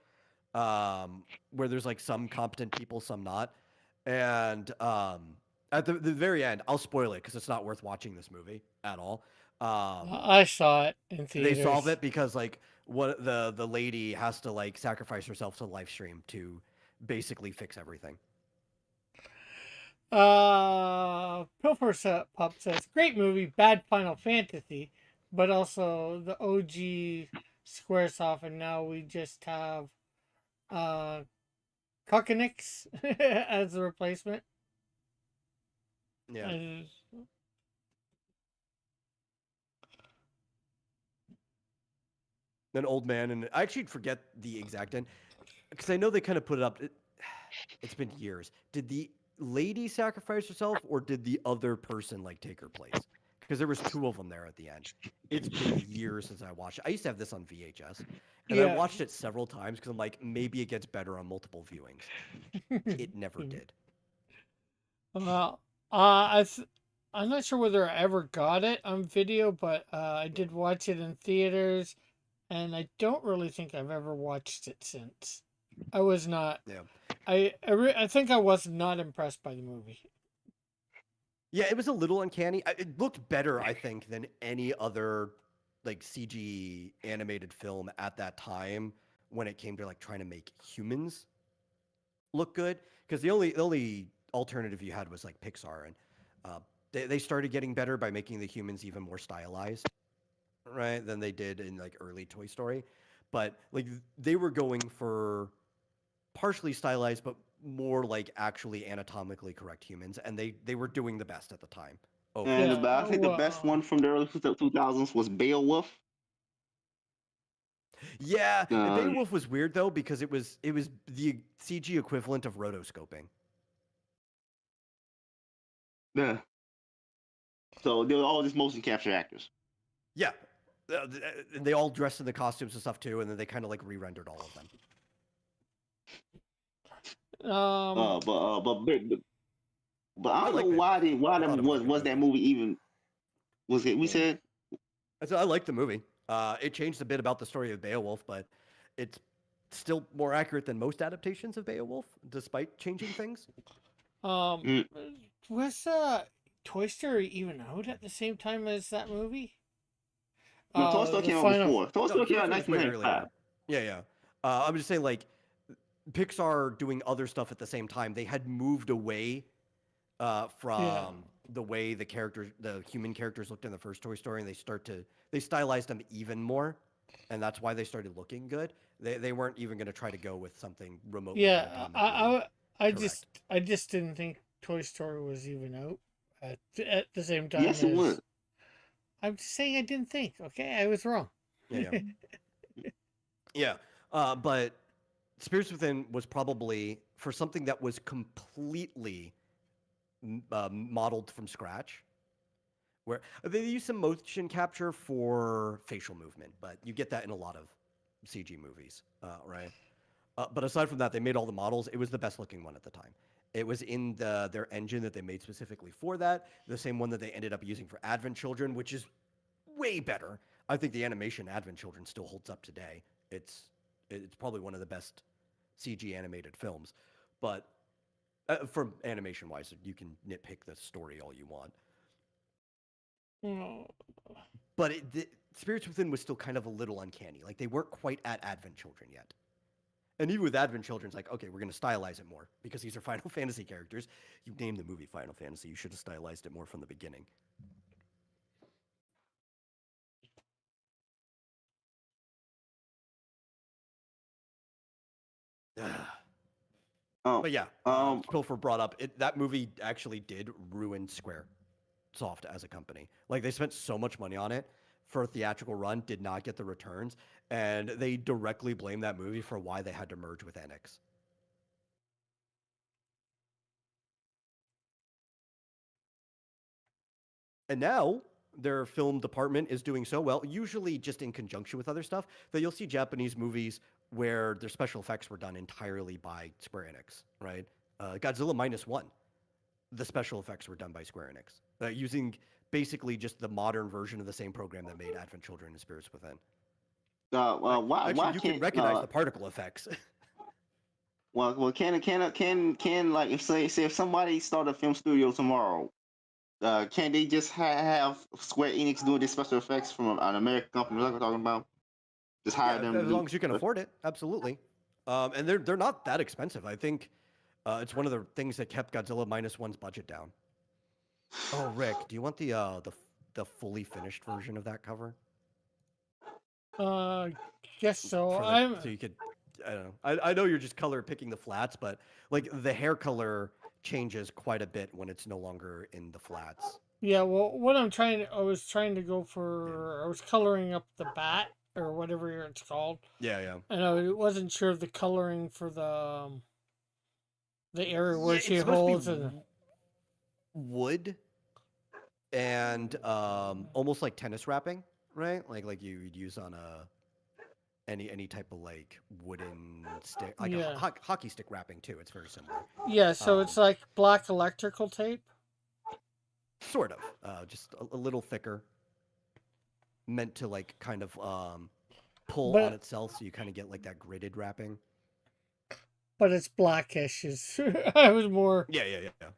where there's like some competent people, some not, and at the very end, I'll spoil it because it's not worth watching this movie at all. Um, I saw it in they solve theaters. it because like what the lady has to like sacrifice herself to the live stream to basically fix everything. Pup says, great movie, bad Final Fantasy, but also the OG Squaresoft, and now we just have uh, Kokonix as the replacement. Yeah. And An old man, and I actually forget the exact end because I know they kind of put it up. It's been years. Did the lady sacrifice herself, or did the other person like take her place? Because there was two of them there at the end. It's been years since I watched it. I used to have this on VHS, and I yeah, watched it several times because I'm like, maybe it gets better on multiple viewings. It never did. well, I I'm not sure whether I ever got it on video, but I did watch it in theaters, and I don't really think I've ever watched it since. I was not. Yeah. I think I was not impressed by the movie. Yeah, it was a little uncanny. It looked better, I think, than any other like CG animated film at that time when it came to like trying to make humans look good. Because the only alternative you had was like Pixar, and they started getting better by making the humans even more stylized, right, than they did in like early Toy Story. But like they were going for partially stylized, but more like actually anatomically correct humans, and they were doing the best at the time And overall. Yeah, I think the best one from the early 2000s was Beowulf. Yeah, Uh, Beowulf was weird though because it was the CG equivalent of rotoscoping. yeah. So they were all just motion capture actors. Yeah, and they all dressed in the costumes and stuff too, and then they kind of like re-rendered all of them. um, But I I don't know like Beowulf. why I thought them it was a good was that movie. movie even was it? We Yeah. said I said I liked the movie. It changed a bit about the story of Beowulf, but it's still more accurate than most adaptations of Beowulf, despite changing things. um, mm, was Toy Story even out at the same time as that movie? no, Toy Story The came out final. before. Toy No, Story came Toy out in Story was way 1995. earlier. Yeah, yeah. I'm just saying, like, Pixar doing other stuff at the same time. They had moved away Yeah, from the way the human characters looked in the first Toy Story, and they stylized them even more, and that's why they started looking good. They weren't even going to try to go with something remotely yeah. anatomically I correct. I just didn't think Toy Story was even out at the same time Yes, it was. as. I'm just saying I didn't think. Okay, I was wrong. Yeah, yeah, yeah. But Spirits Within was probably for something that was completely modeled from scratch. Where they use some motion capture for facial movement, but you get that in a lot of CG movies, right? But aside from that, they made all the models. It was the best looking one at the time. It was in their engine that they made specifically for that, the same one that they ended up using for Advent Children, which is way better. I think the animation Advent Children still holds up today. It's probably one of the best CG animated films, but from animation wise, you can nitpick the story all you want. Oh, But Spirits Within was still kind of a little uncanny. Like they weren't quite at Advent Children yet. And even with Advent Children, it's like, okay, we're going to stylize it more because these are Final Fantasy characters. You named the movie Final Fantasy. You should have stylized it more from the beginning. Oh, But yeah, um, Pilfer brought up that movie actually did ruin Square Soft as a company. Like they spent so much money on it for a theatrical run, did not get the returns, and they directly blame that movie for why they had to merge with Enix. And now their film department is doing so well, usually just in conjunction with other stuff, that you'll see Japanese movies where their special effects were done entirely by Square Enix, right? Godzilla Minus One, the special effects were done by Square Enix, using basically just the modern version of the same program that made Advent Children and Spirits Within. Right? Actually, why you can can't recognize the particle effects. can like if if somebody start a film studio tomorrow, can they just have Square Enix doing the special effects from an American company like we're talking about? Just hire Yeah, them to as do. long as you can afford it, absolutely. And they're not that expensive. I think it's one of the things that kept Godzilla -1's budget down. Oh, Rick, do you want the fully finished version of that cover Guess so. for the so you could? I don't know. I know you're just color picking the flats, but like the hair color changes quite a bit when it's no longer in the flats. Yeah, well, what I was trying to go Yeah, for, I was coloring up the bat or whatever it's called, yeah, yeah. and I wasn't sure of the coloring for the area Yeah, where she it's supposed to be holds and wood and almost like tennis wrapping, right? Like you'd use on a any type of like wooden stick, like a yeah, hockey stick wrapping too. It's very similar. yeah. So it's Um, like black electrical tape. sort of, just a little thicker, meant to like kind of pull on But itself, so you kind of get like that gridded wrapping. it's blackish. Is I was more Yeah, yeah, yeah, yeah.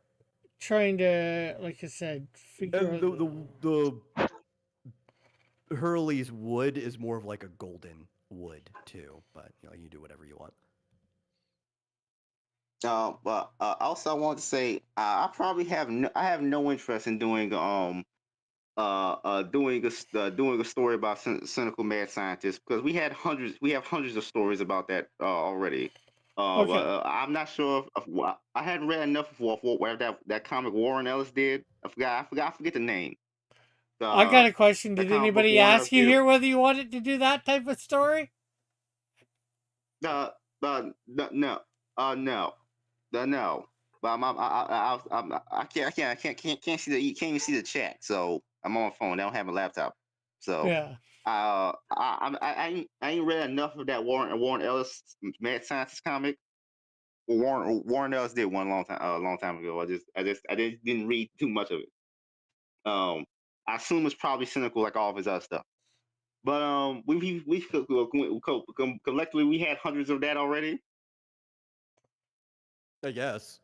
trying to, like I said, figure And out. the Hurley's wood is more of like a golden wood too, but you know you do whatever you want. But also I want to say I probably I have no interest in doing a story about cynical mad scientists because we have hundreds of stories about that already. Okay, I'm not sure if I hadn't read enough of where that comic Warren Ellis did. I forget the name. I got The a question. the Did comic book anybody Warren Ellis ask you did. here whether you wanted to do that type of story? No, no, no. But can't see can't even see the chat. So I'm on my phone. I don't have a laptop. So Yeah. I ain't read enough of that Warren Ellis Mad Scientist comic. Well, Warren Ellis did one a long time ago. I didn't read too much of it. I assume it's probably cynical like all of his other stuff. But collectively we had hundreds of that already. I guess.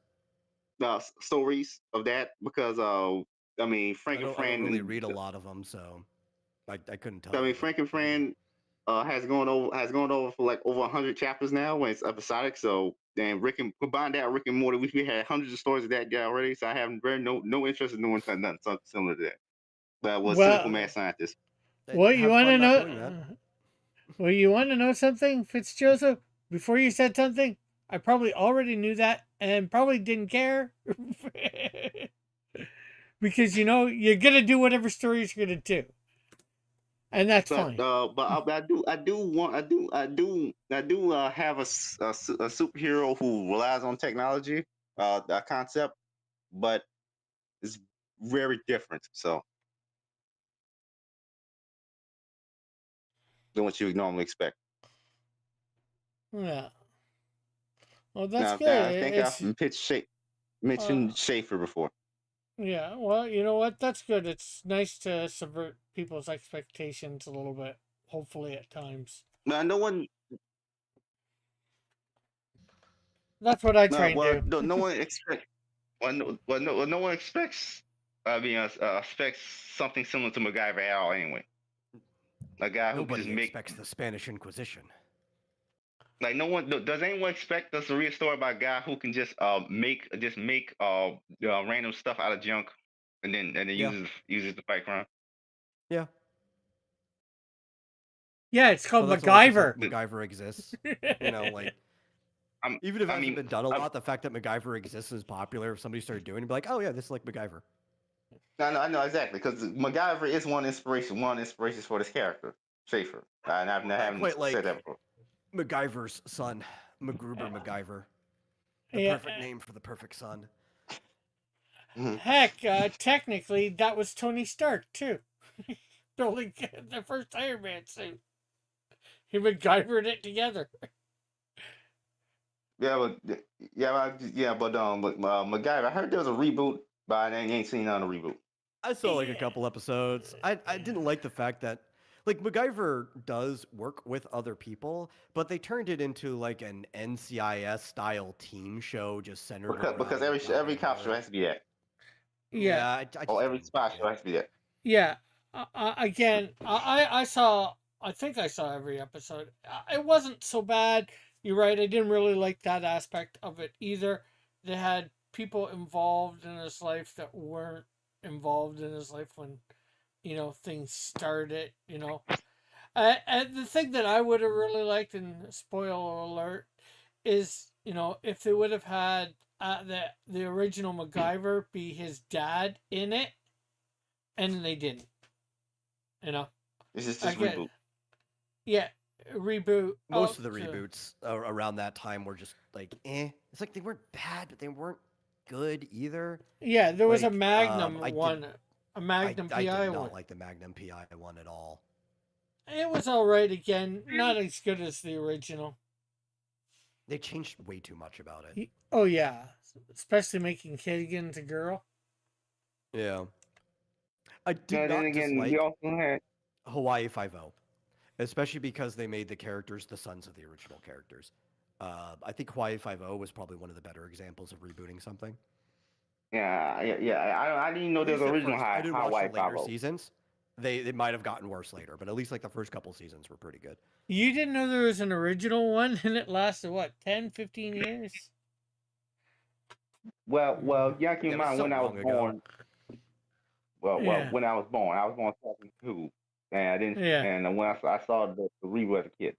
Stories of that because I mean Frank and I don't really Fran read a lot of them, so I couldn't tell you. But Frank and maybe. Fran has gone over for like over 100 chapters now when it's episodic. So then combine that Rick and Morty, we had hundreds of stories of that guy already. So I have no interest in doing something similar to that. But was cynical Well, mad scientist. what you Have want to fun not know? doing that. Well, you want to know something, Fitzjoseph? Before you said something, I probably already knew that and probably didn't care. Because you're gonna do whatever stories you're gonna do, and that's fine. I do have a superhero who relies on technology, a concept, but it's very different. So than what you would normally expect. Yeah. Well, that's Now, good. I think I've It's uh, mentioned Schaefer before. yeah. Well, you know what? That's good. It's nice to subvert people's expectations a little bit. Hopefully, at times. Now, no one, That's what I try and do. no one expects. No one expects. Expects something similar to MacGyver at all. Anyway, a guy who can just Nobody make expects the Spanish Inquisition. like no one does anyone expect us to read a story about a guy who can just make random stuff out of junk and then Yeah, uses to fight crime. yeah. Yeah, it's Well, called that's why MacGyver. MacGyver exists. You know, like I'm, even if it I hasn't mean, been done a lot, the fact that MacGyver exists is popular. If somebody started doing it, it'd be like, oh yeah, this is like MacGyver. I know exactly because MacGyver is one inspiration for this character, Schaefer. And I haven't Quite said like that before. MacGyver's son, MacGruber MacGyver. The Yeah. perfect name for the perfect son. Mm-hmm. Heck, technically, that was Tony Stark too. Building the first Iron Man suit. He MacGyvered it together. But MacGyver. I heard there was a reboot, but I ain't seen none of the reboot. I saw like a couple episodes. I didn't like the fact that like MacGyver does work with other people, but they turned it into like an NCIS style team show just centered Because around every cop show MacGyver. has to be that, Yeah, I or just every didn't spy dig show it. has to be that. yeah. Again, I saw I think I saw every episode. It wasn't so bad. You're right. I didn't really like that aspect of it either. They had people involved in his life that weren't involved in his life when things started. And the thing that I would have really liked, and spoiler alert, is if they would have had the original MacGyver be his dad in it, and they didn't. You know, This is I just get reboot. yeah reboot Most up of the to reboots around that time were just like, eh. It's like they weren't bad, but they weren't good either. yeah. There was a Like, Magnum one, a Magnum I did PI one. not like the Magnum PI one at all. It was all right again, not as good as the original. They changed way too much about it. Oh yeah, especially making Kagan a girl. Yeah, I did Now then not again, we dislike also had Hawaii Five O, especially because they made the characters the sons of the original characters. I think Hawaii Five O was probably one of the better examples of rebooting something. yeah. I didn't know At there was least an at original first, I didn't watch the Hawaii Five later O. seasons. They might have gotten worse later, but at least like the first couple seasons were pretty good. You didn't know there was an original one, and it lasted what 10, 15 years. Well, you keep in Yeah, it was mind so when I was long ago. born. Yeah, When I was born, 2002, and I didn't. yeah. And when I saw the reboot as a kid,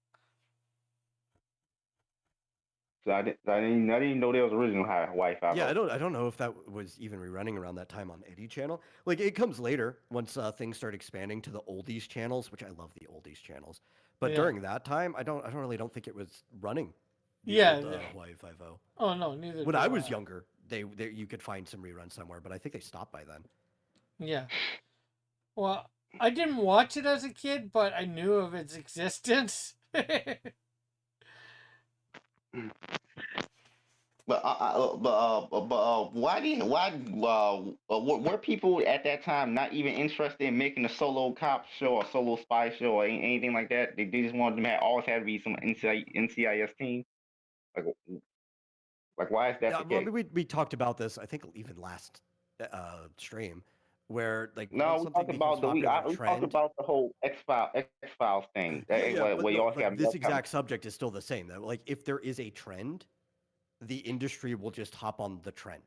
so I didn't know there was original Hawaii Five Yeah, O. I don't know if that was even rerunning around that time on any channel. Like it comes later once things start expanding to the oldies channels, which I love the oldies channels. But Yeah. during that time, I don't think it was running the Yeah. old Hawaii Five O. Oh no, neither When do I was I. younger, they you could find some reruns somewhere, but I think they stopped by then. Yeah. Well, I didn't watch it as a kid, but I knew of its existence. Were people at that time not even interested in making a solo cop show or solo spy show or anything like that? They just wanted them to always had to be some NCIS team. Like, why is that Yeah, the well, I case? mean, we talked about this. I think even last stream, where like No, once something we becomes popular talked trend. about the whole X Files thing. Yeah, but Where you no, also but have this exact subject is still the same. That like if there is a trend, the industry will just hop on the trend.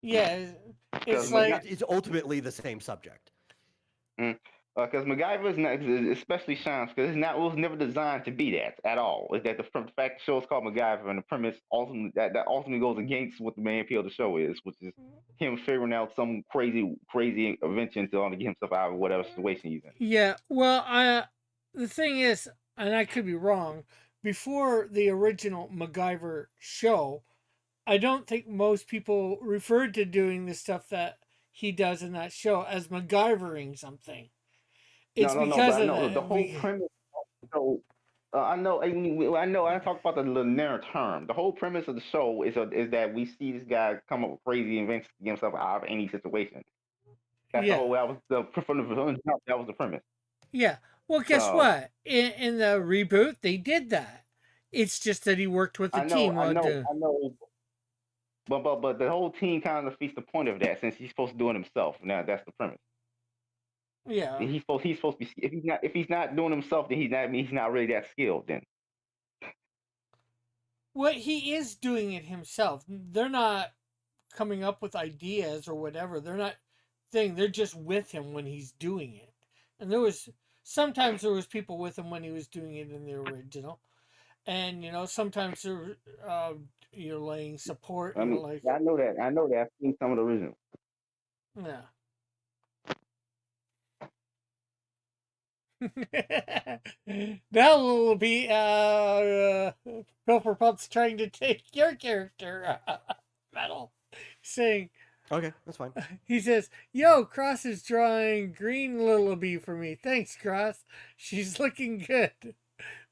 Yeah, because it's like It's ultimately the same subject. because MacGyver is not, especially Sean's, because it was never designed to be that at all. Is that the fact the show is called MacGyver and the premise ultimately that ultimately goes against what the main appeal of the show is, which is him figuring out some crazy invention to get himself out of whatever situation he's in. yeah. Well, the thing is, and I could be wrong. Before the original MacGyver show, I don't think most people referred to doing the stuff that he does in that show as MacGyvering something. It's No, but because I of know the that. whole premise. So I know. I know. I talk about the narrow term. The whole premise of the show is that we see this guy come up with crazy inventions to get himself out of any situation. That's the Yeah, whole. That was from the jump. That was the premise. yeah. Well, guess So what? In the reboot, they did that. It's just that he worked with the team while doing. I know. But the whole team kind of defeats the point of that since he's supposed to do it himself. Now that's the premise. Yeah. He's supposed to be if he's not doing himself, then he's not really that skilled. Then Well, he is doing it himself. They're not coming up with ideas or whatever. They're not thing. They're just with him when he's doing it. And sometimes there was people with him when he was doing it in the original, and sometimes they're laying support. I mean Like I know that I've seen some of the original. yeah. Now will be Pilfer Pup's trying to take your character, Metal, saying Okay, that's fine. he says, "Yo, Cross is drawing green Lillaby for me. Thanks, Cross. She's looking good.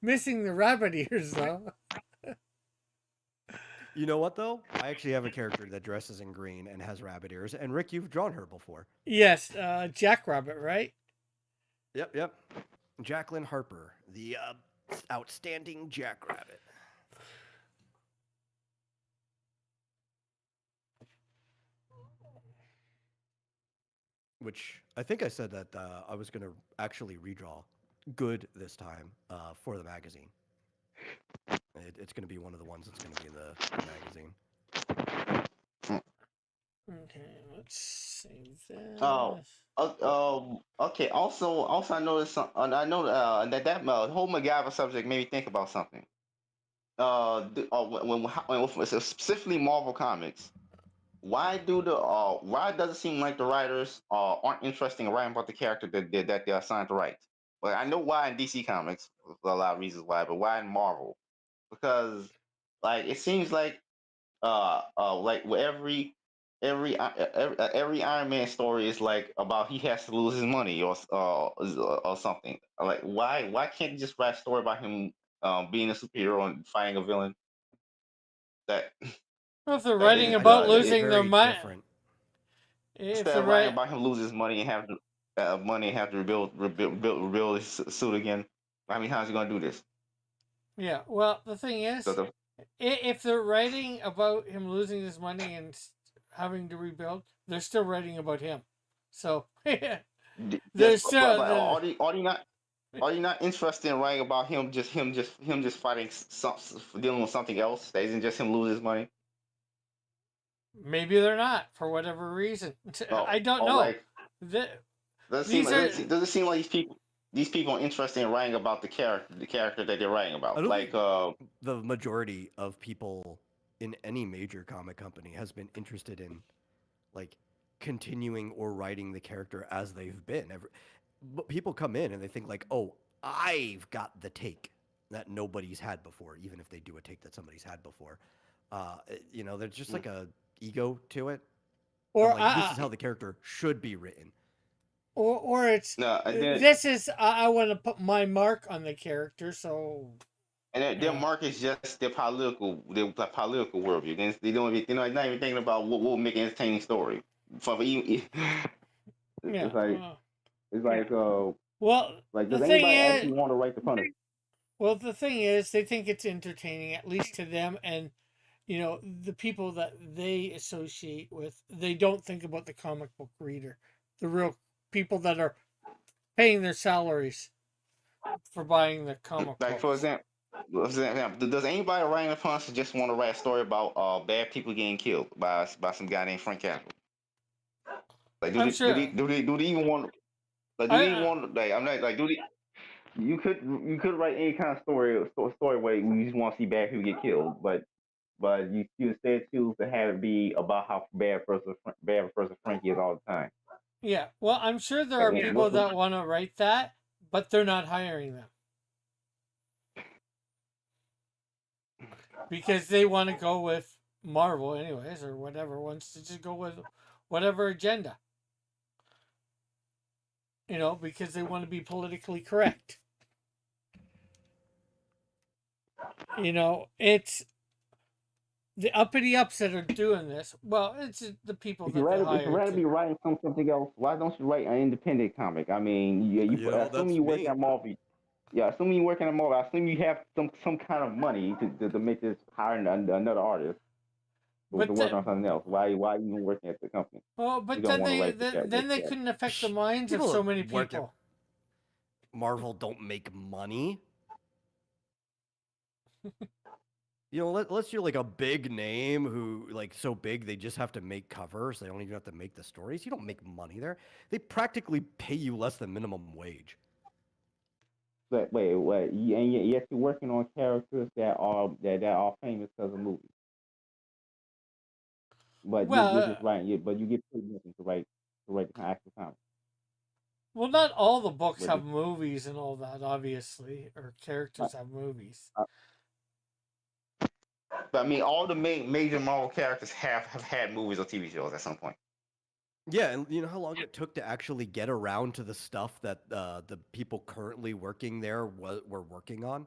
Missing the rabbit ears though." You know what though? I actually have a character that dresses in green and has rabbit ears, and Rick, you've drawn her before. Yes, Jackrabbit, right? Yep. Jacqueline Harper, the outstanding Jackrabbit. Which I think I said that I was going to actually redraw good this time for the magazine. It's going to be one of the ones that's going to be in the magazine. Okay, let's save Oh, this. okay. Also, I noticed. I know that whole MacGyver subject made me think about something. When specifically Marvel Comics, why does it seem like the writers aren't interested in writing about the character that they're assigned to write? Well, I know why in DC Comics, a lot of reasons why, but why in Marvel? Because like it seems like every Iron Man story is like about he has to lose his money or something. Like why can't you just write a story about him being a superhero and fighting a villain that Well, if they're that writing is about It's losing their very mind, different. if instead they're of writing right, about him losing his money and have to rebuild his suit again. How many times are you gonna do this? yeah. Well, the thing So is, the, if they're writing about him losing his money and having to rebuild, they're still writing about him. So yes, there's still but are you not interested in writing about him just fighting dealing with something else that isn't just him losing his money? maybe they're not for whatever reason. Oh, I don't or know. like The, does it seem these are does it seem like these people are interested in writing about the character that they're writing I about? don't Like think the majority of people in any major comic company has been interested in like continuing or writing the character as they've been. But people come in and they think like, "Oh, I've got the take that nobody's had before," even if they do a take that somebody's had before. There's just like a ego to it. I'm or like, this is how the character should be written. or it's no, and then this is I want to put my mark on the character, so their yeah, mark is just their political worldview. They're not even thinking about what will make an entertaining story. yeah. It's like it's like uh Well, like the does thing anybody is, actually want to write the Punisher? they think it's entertaining, at least to them, and the people that they associate with. They don't think about the comic book reader, the real people that are paying their salaries for buying the comic Like books. for example, does anybody writing the Punisher just want to write a story about bad people getting killed by some guy named Frank Castle? Like I'm sure. do they even want like do I, they even want like I'm not like do they you could write any kind of story where you just want to see bad people get killed, but you instead choose to have it be about how bad a person Frankie is all the time. yeah. Well, I'm sure there are Like people what's the that want to write that, but they're not hiring them because they want to go with Marvel, anyways, or whatever wants to just go with whatever agenda. Because they want to be politically correct. It's the uppity ups that are doing this. Well, it's the people that they if you hired rather to. be writing something else, why don't you write an independent comic? I mean, assuming That's you work me. at Marvel, yeah, assuming you work at Marvel, I assume you have some kind of money to make this hire another artist to But work on something else. Why even working at the company? but You don't then want to they write the then character. then they couldn't affect the minds of People so that many work at people. Marvel don't make money. Unless you're like a big name who like so big they just have to make covers. They don't even have to make the stories. You don't make money there. They practically pay you less than minimum wage. But wait, and yet you're working on characters that are famous because of movies. But you're Well, just writing, but you get paid nothing to write the actual comic. not all the books But have movies and all that, obviously, or uh, characters have movies. uh, but I mean, all the major Marvel characters have had movies or TV shows at some point. Yeah, and you know how long it took to actually get around to the stuff that the people currently working there were working on.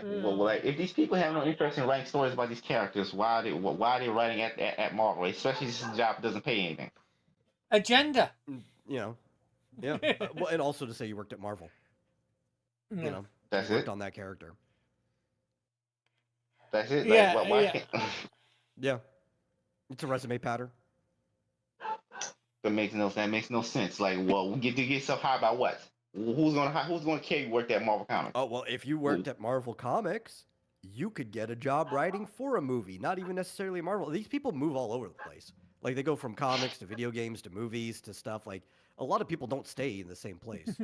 Mm. Like if these people have no interest in writing stories about these characters, why are they writing at Marvel? Especially since the job doesn't pay anything. Agenda. You know, yeah. Well, and also to say you worked at Marvel. You No. know, you That's worked it. on that character. That's it. Like Yeah, why yeah. can't? Yeah, it's a resume pattern. That makes no sense. Like, well, we get stuff hired by what? Who's gonna carry work at Marvel Comics? Oh, well, if you worked at Marvel Comics, you could get a job writing for a movie, not even necessarily Marvel. These people move all over the place. Like they go from comics to video games to movies to stuff. Like a lot of people don't stay in the same place.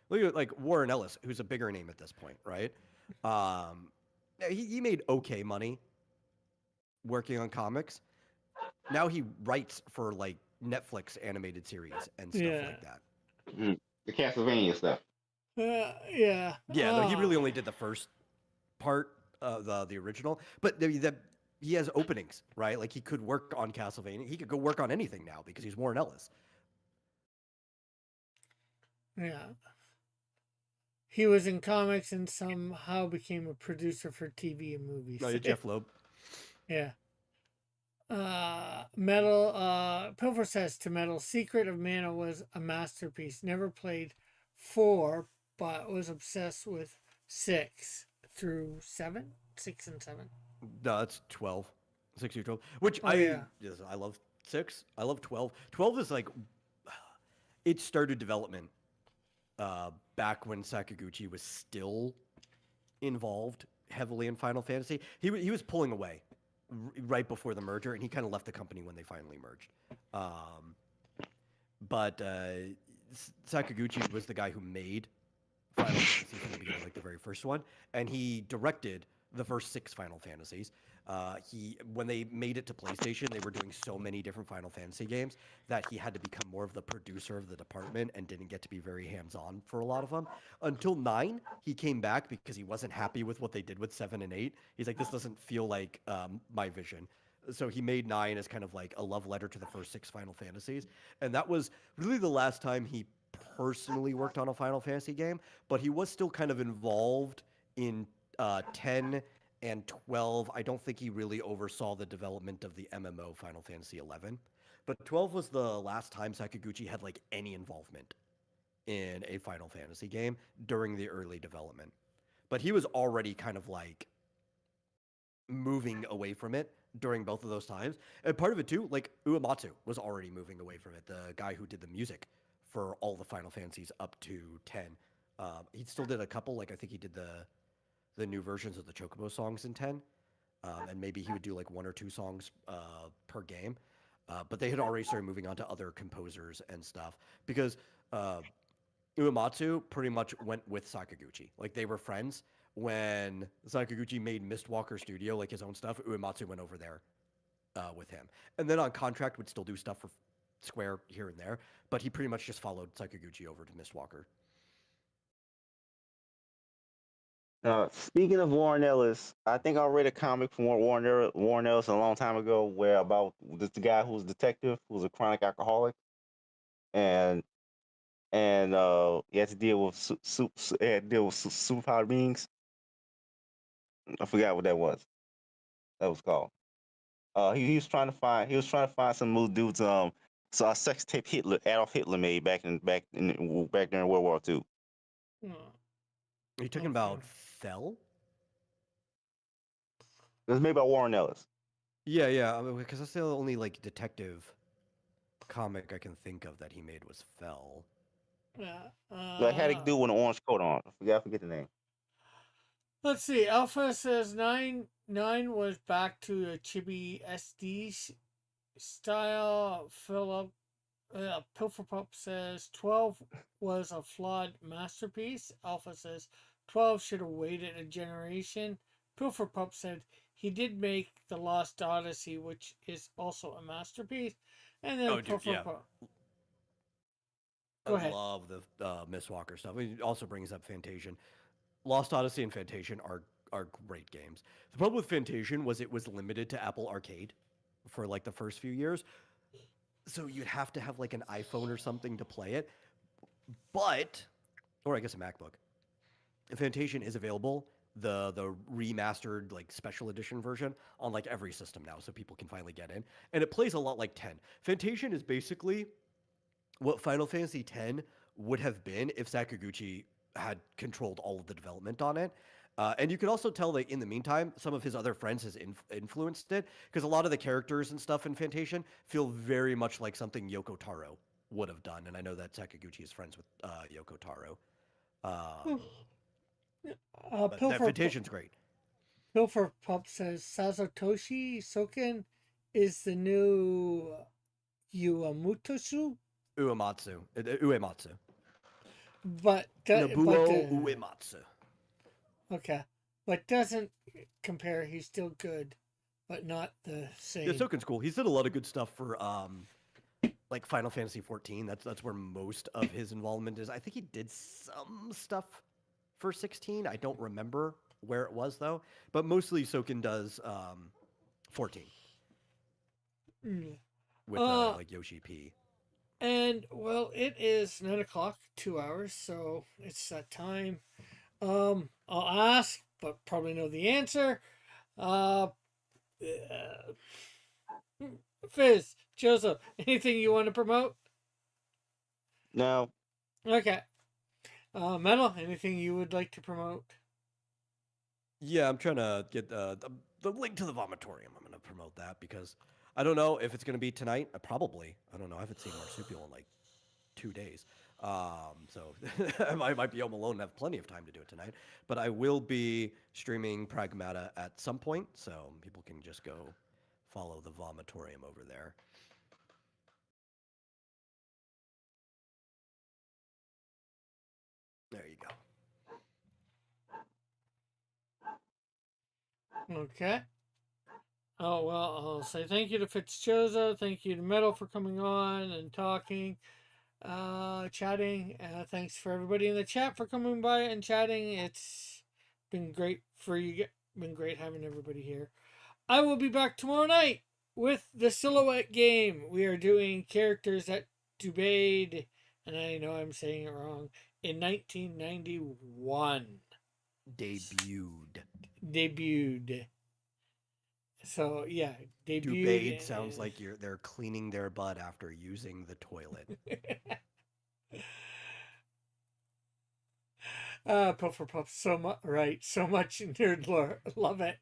Look at like Warren Ellis, who's a bigger name at this point, right? Um, he made okay money working on comics. Now he writes for like Netflix animated series and stuff Yeah. like that. The Castlevania stuff. Yeah. Yeah, though he really only did the first part, the original, but he has openings, right? Like he could work on Castlevania. He could go work on anything now because he's Warren Ellis. Yeah. He was in comics and somehow became a producer for TV and movies. No, Jeff Loeb. Yeah. Metal, Pilfer says to Metal, Secret of Mana was a masterpiece. Never played 4, but was obsessed with 6 through 7? 6 and 7. No, that's 12. 6 through 12. Which Yeah. yes, I love 6. I love 12. 12 is like it started development back when Sakaguchi was still involved heavily in Final Fantasy. He was pulling away right before the merger, and he kind of left the company when they finally merged. But Sakaguchi was the guy who made Final Fantasy from the beginning, like the very first one, and he directed the first 6 Final Fantasies. When they made it to PlayStation, they were doing so many different Final Fantasy games that he had to become more of the producer of the department and didn't get to be very hands-on for a lot of them. Until 9, he came back because he wasn't happy with what they did with 7 and 8. He's like, this doesn't feel like my vision. So he made 9 as kind of like a love letter to the first 6 Final Fantasies, and that was really the last time he personally worked on a Final Fantasy game, but he was still kind of involved in 10 and 12. I don't think he really oversaw the development of the MMO Final Fantasy 11, but 12 was the last time Sakaguchi had like any involvement in a Final Fantasy game during the early development. But he was already kind of like moving away from it during both of those times. And part of it too, like Uematsu was already moving away from it, the guy who did the music for all the Final Fantasies up to 10. He still did a couple, like I think he did the new versions of the Chocobo songs in 10. And maybe he would do like 1 or 2 songs per game. But they had already started moving on to other composers and stuff because Uematsu pretty much went with Sakaguchi. Like they were friends. When Sakaguchi made Mistwalker Studio, like his own stuff, Uematsu went over there with him. And then on contract would still do stuff for Square here and there, but he pretty much just followed Sakaguchi over to Mistwalker. Speaking of Warren Ellis, I think I read a comic from Warren Ellis a long time ago where about the guy who was a detective, who was a chronic alcoholic, and he had to deal with superpower beings. I forgot what that was. That was called. He was trying to find some little dudes. So a sex tape Adolf Hitler made back during World War II. Are you talking about Fell? It was made by Warren Ellis. Yeah, yeah, because that's the only like detective comic I can think of that he made was Fell. Yeah. Like had to do with an orange coat on. I forget the name. Let's see. Alpha says 9 was back to a chibi SD style. Philip Pilferpup says 12 was a flawed masterpiece. Alpha says 12 should have waited a generation. Pilferpup said he did make The Lost Odyssey, which is also a masterpiece. And then Pilferpup. Go ahead. I love the Miss Walker stuff. It also brings up Fantasia. Lost Odyssey and Fantasia are great games. The problem with Fantasia was it was limited to Apple Arcade for like the first few years. So you'd have to have like an iPhone or something to play it. But, or I guess a MacBook. Fantasia is available, the remastered like special edition version on like every system now, so people can finally get in. And it plays a lot like 10. Fantasia is basically what Final Fantasy X would have been if Sakaguchi had controlled all of the development on it. And you can also tell that in the meantime, some of his other friends has influenced it because a lot of the characters and stuff in Fantation feel very much like something Yoko Taro would have done. And I know that Sakaguchi is friends with Yoko Taro. But that Fantation's great. Pilfer Pup says Sazatoshi Soken is the new Uematsu, Uematsu. but Nobuo Uematsu. Okay, but doesn't compare. He's still good, but not the same. Yeah, Soken's cool. He's did a lot of good stuff for like Final Fantasy 14. That's where most of his involvement is. I think he did some stuff for 16. I don't remember where it was though, but mostly Soken does 14 with like Yoshi P. And well, it is 9 o'clock, 2 hours, so it's that time. I'll ask, but probably know the answer. Fizz, Joseph, anything you want to promote? No. Okay. Metal, anything you would like to promote? Yeah, I'm trying to get the link to the vomitorium. I'm going to promote that because I don't know if it's going to be tonight. Probably. I don't know. I haven't seen Marsupial in like 2 days. So I might be home alone and have plenty of time to do it tonight. But I will be streaming Pragmata at some point, so people can just go follow the vomitorium over there. There you go. Okay. Oh, well, I'll say thank you to Fitzjosa. Thank you to Metal for coming on and talking, chatting. Thanks for everybody in the chat for coming by and chatting. It's been great for you. Been great having everybody here. I will be back tomorrow night with the Silhouette game. We are doing characters that debuted, and I know I'm saying it wrong, in 1991. Debuted. So yeah, debuted. Sounds like they're cleaning their butt after using the toilet. Puffer Puff, so much nerd lore, love it.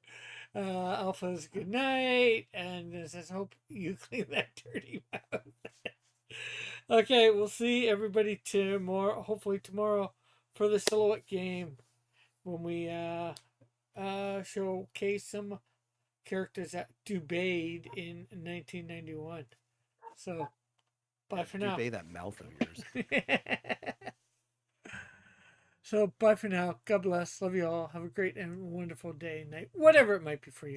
Alpha's good night, and it says hope you clean that dirty mouth. Okay, we'll see everybody tomorrow. Hopefully tomorrow for the Silhouette game when we showcase some characters that debuted in 1991. So, bye for now. Dubay that mouth of yours. So, bye for now. God bless. Love you all. Have a great and wonderful day, night, whatever it might be for you.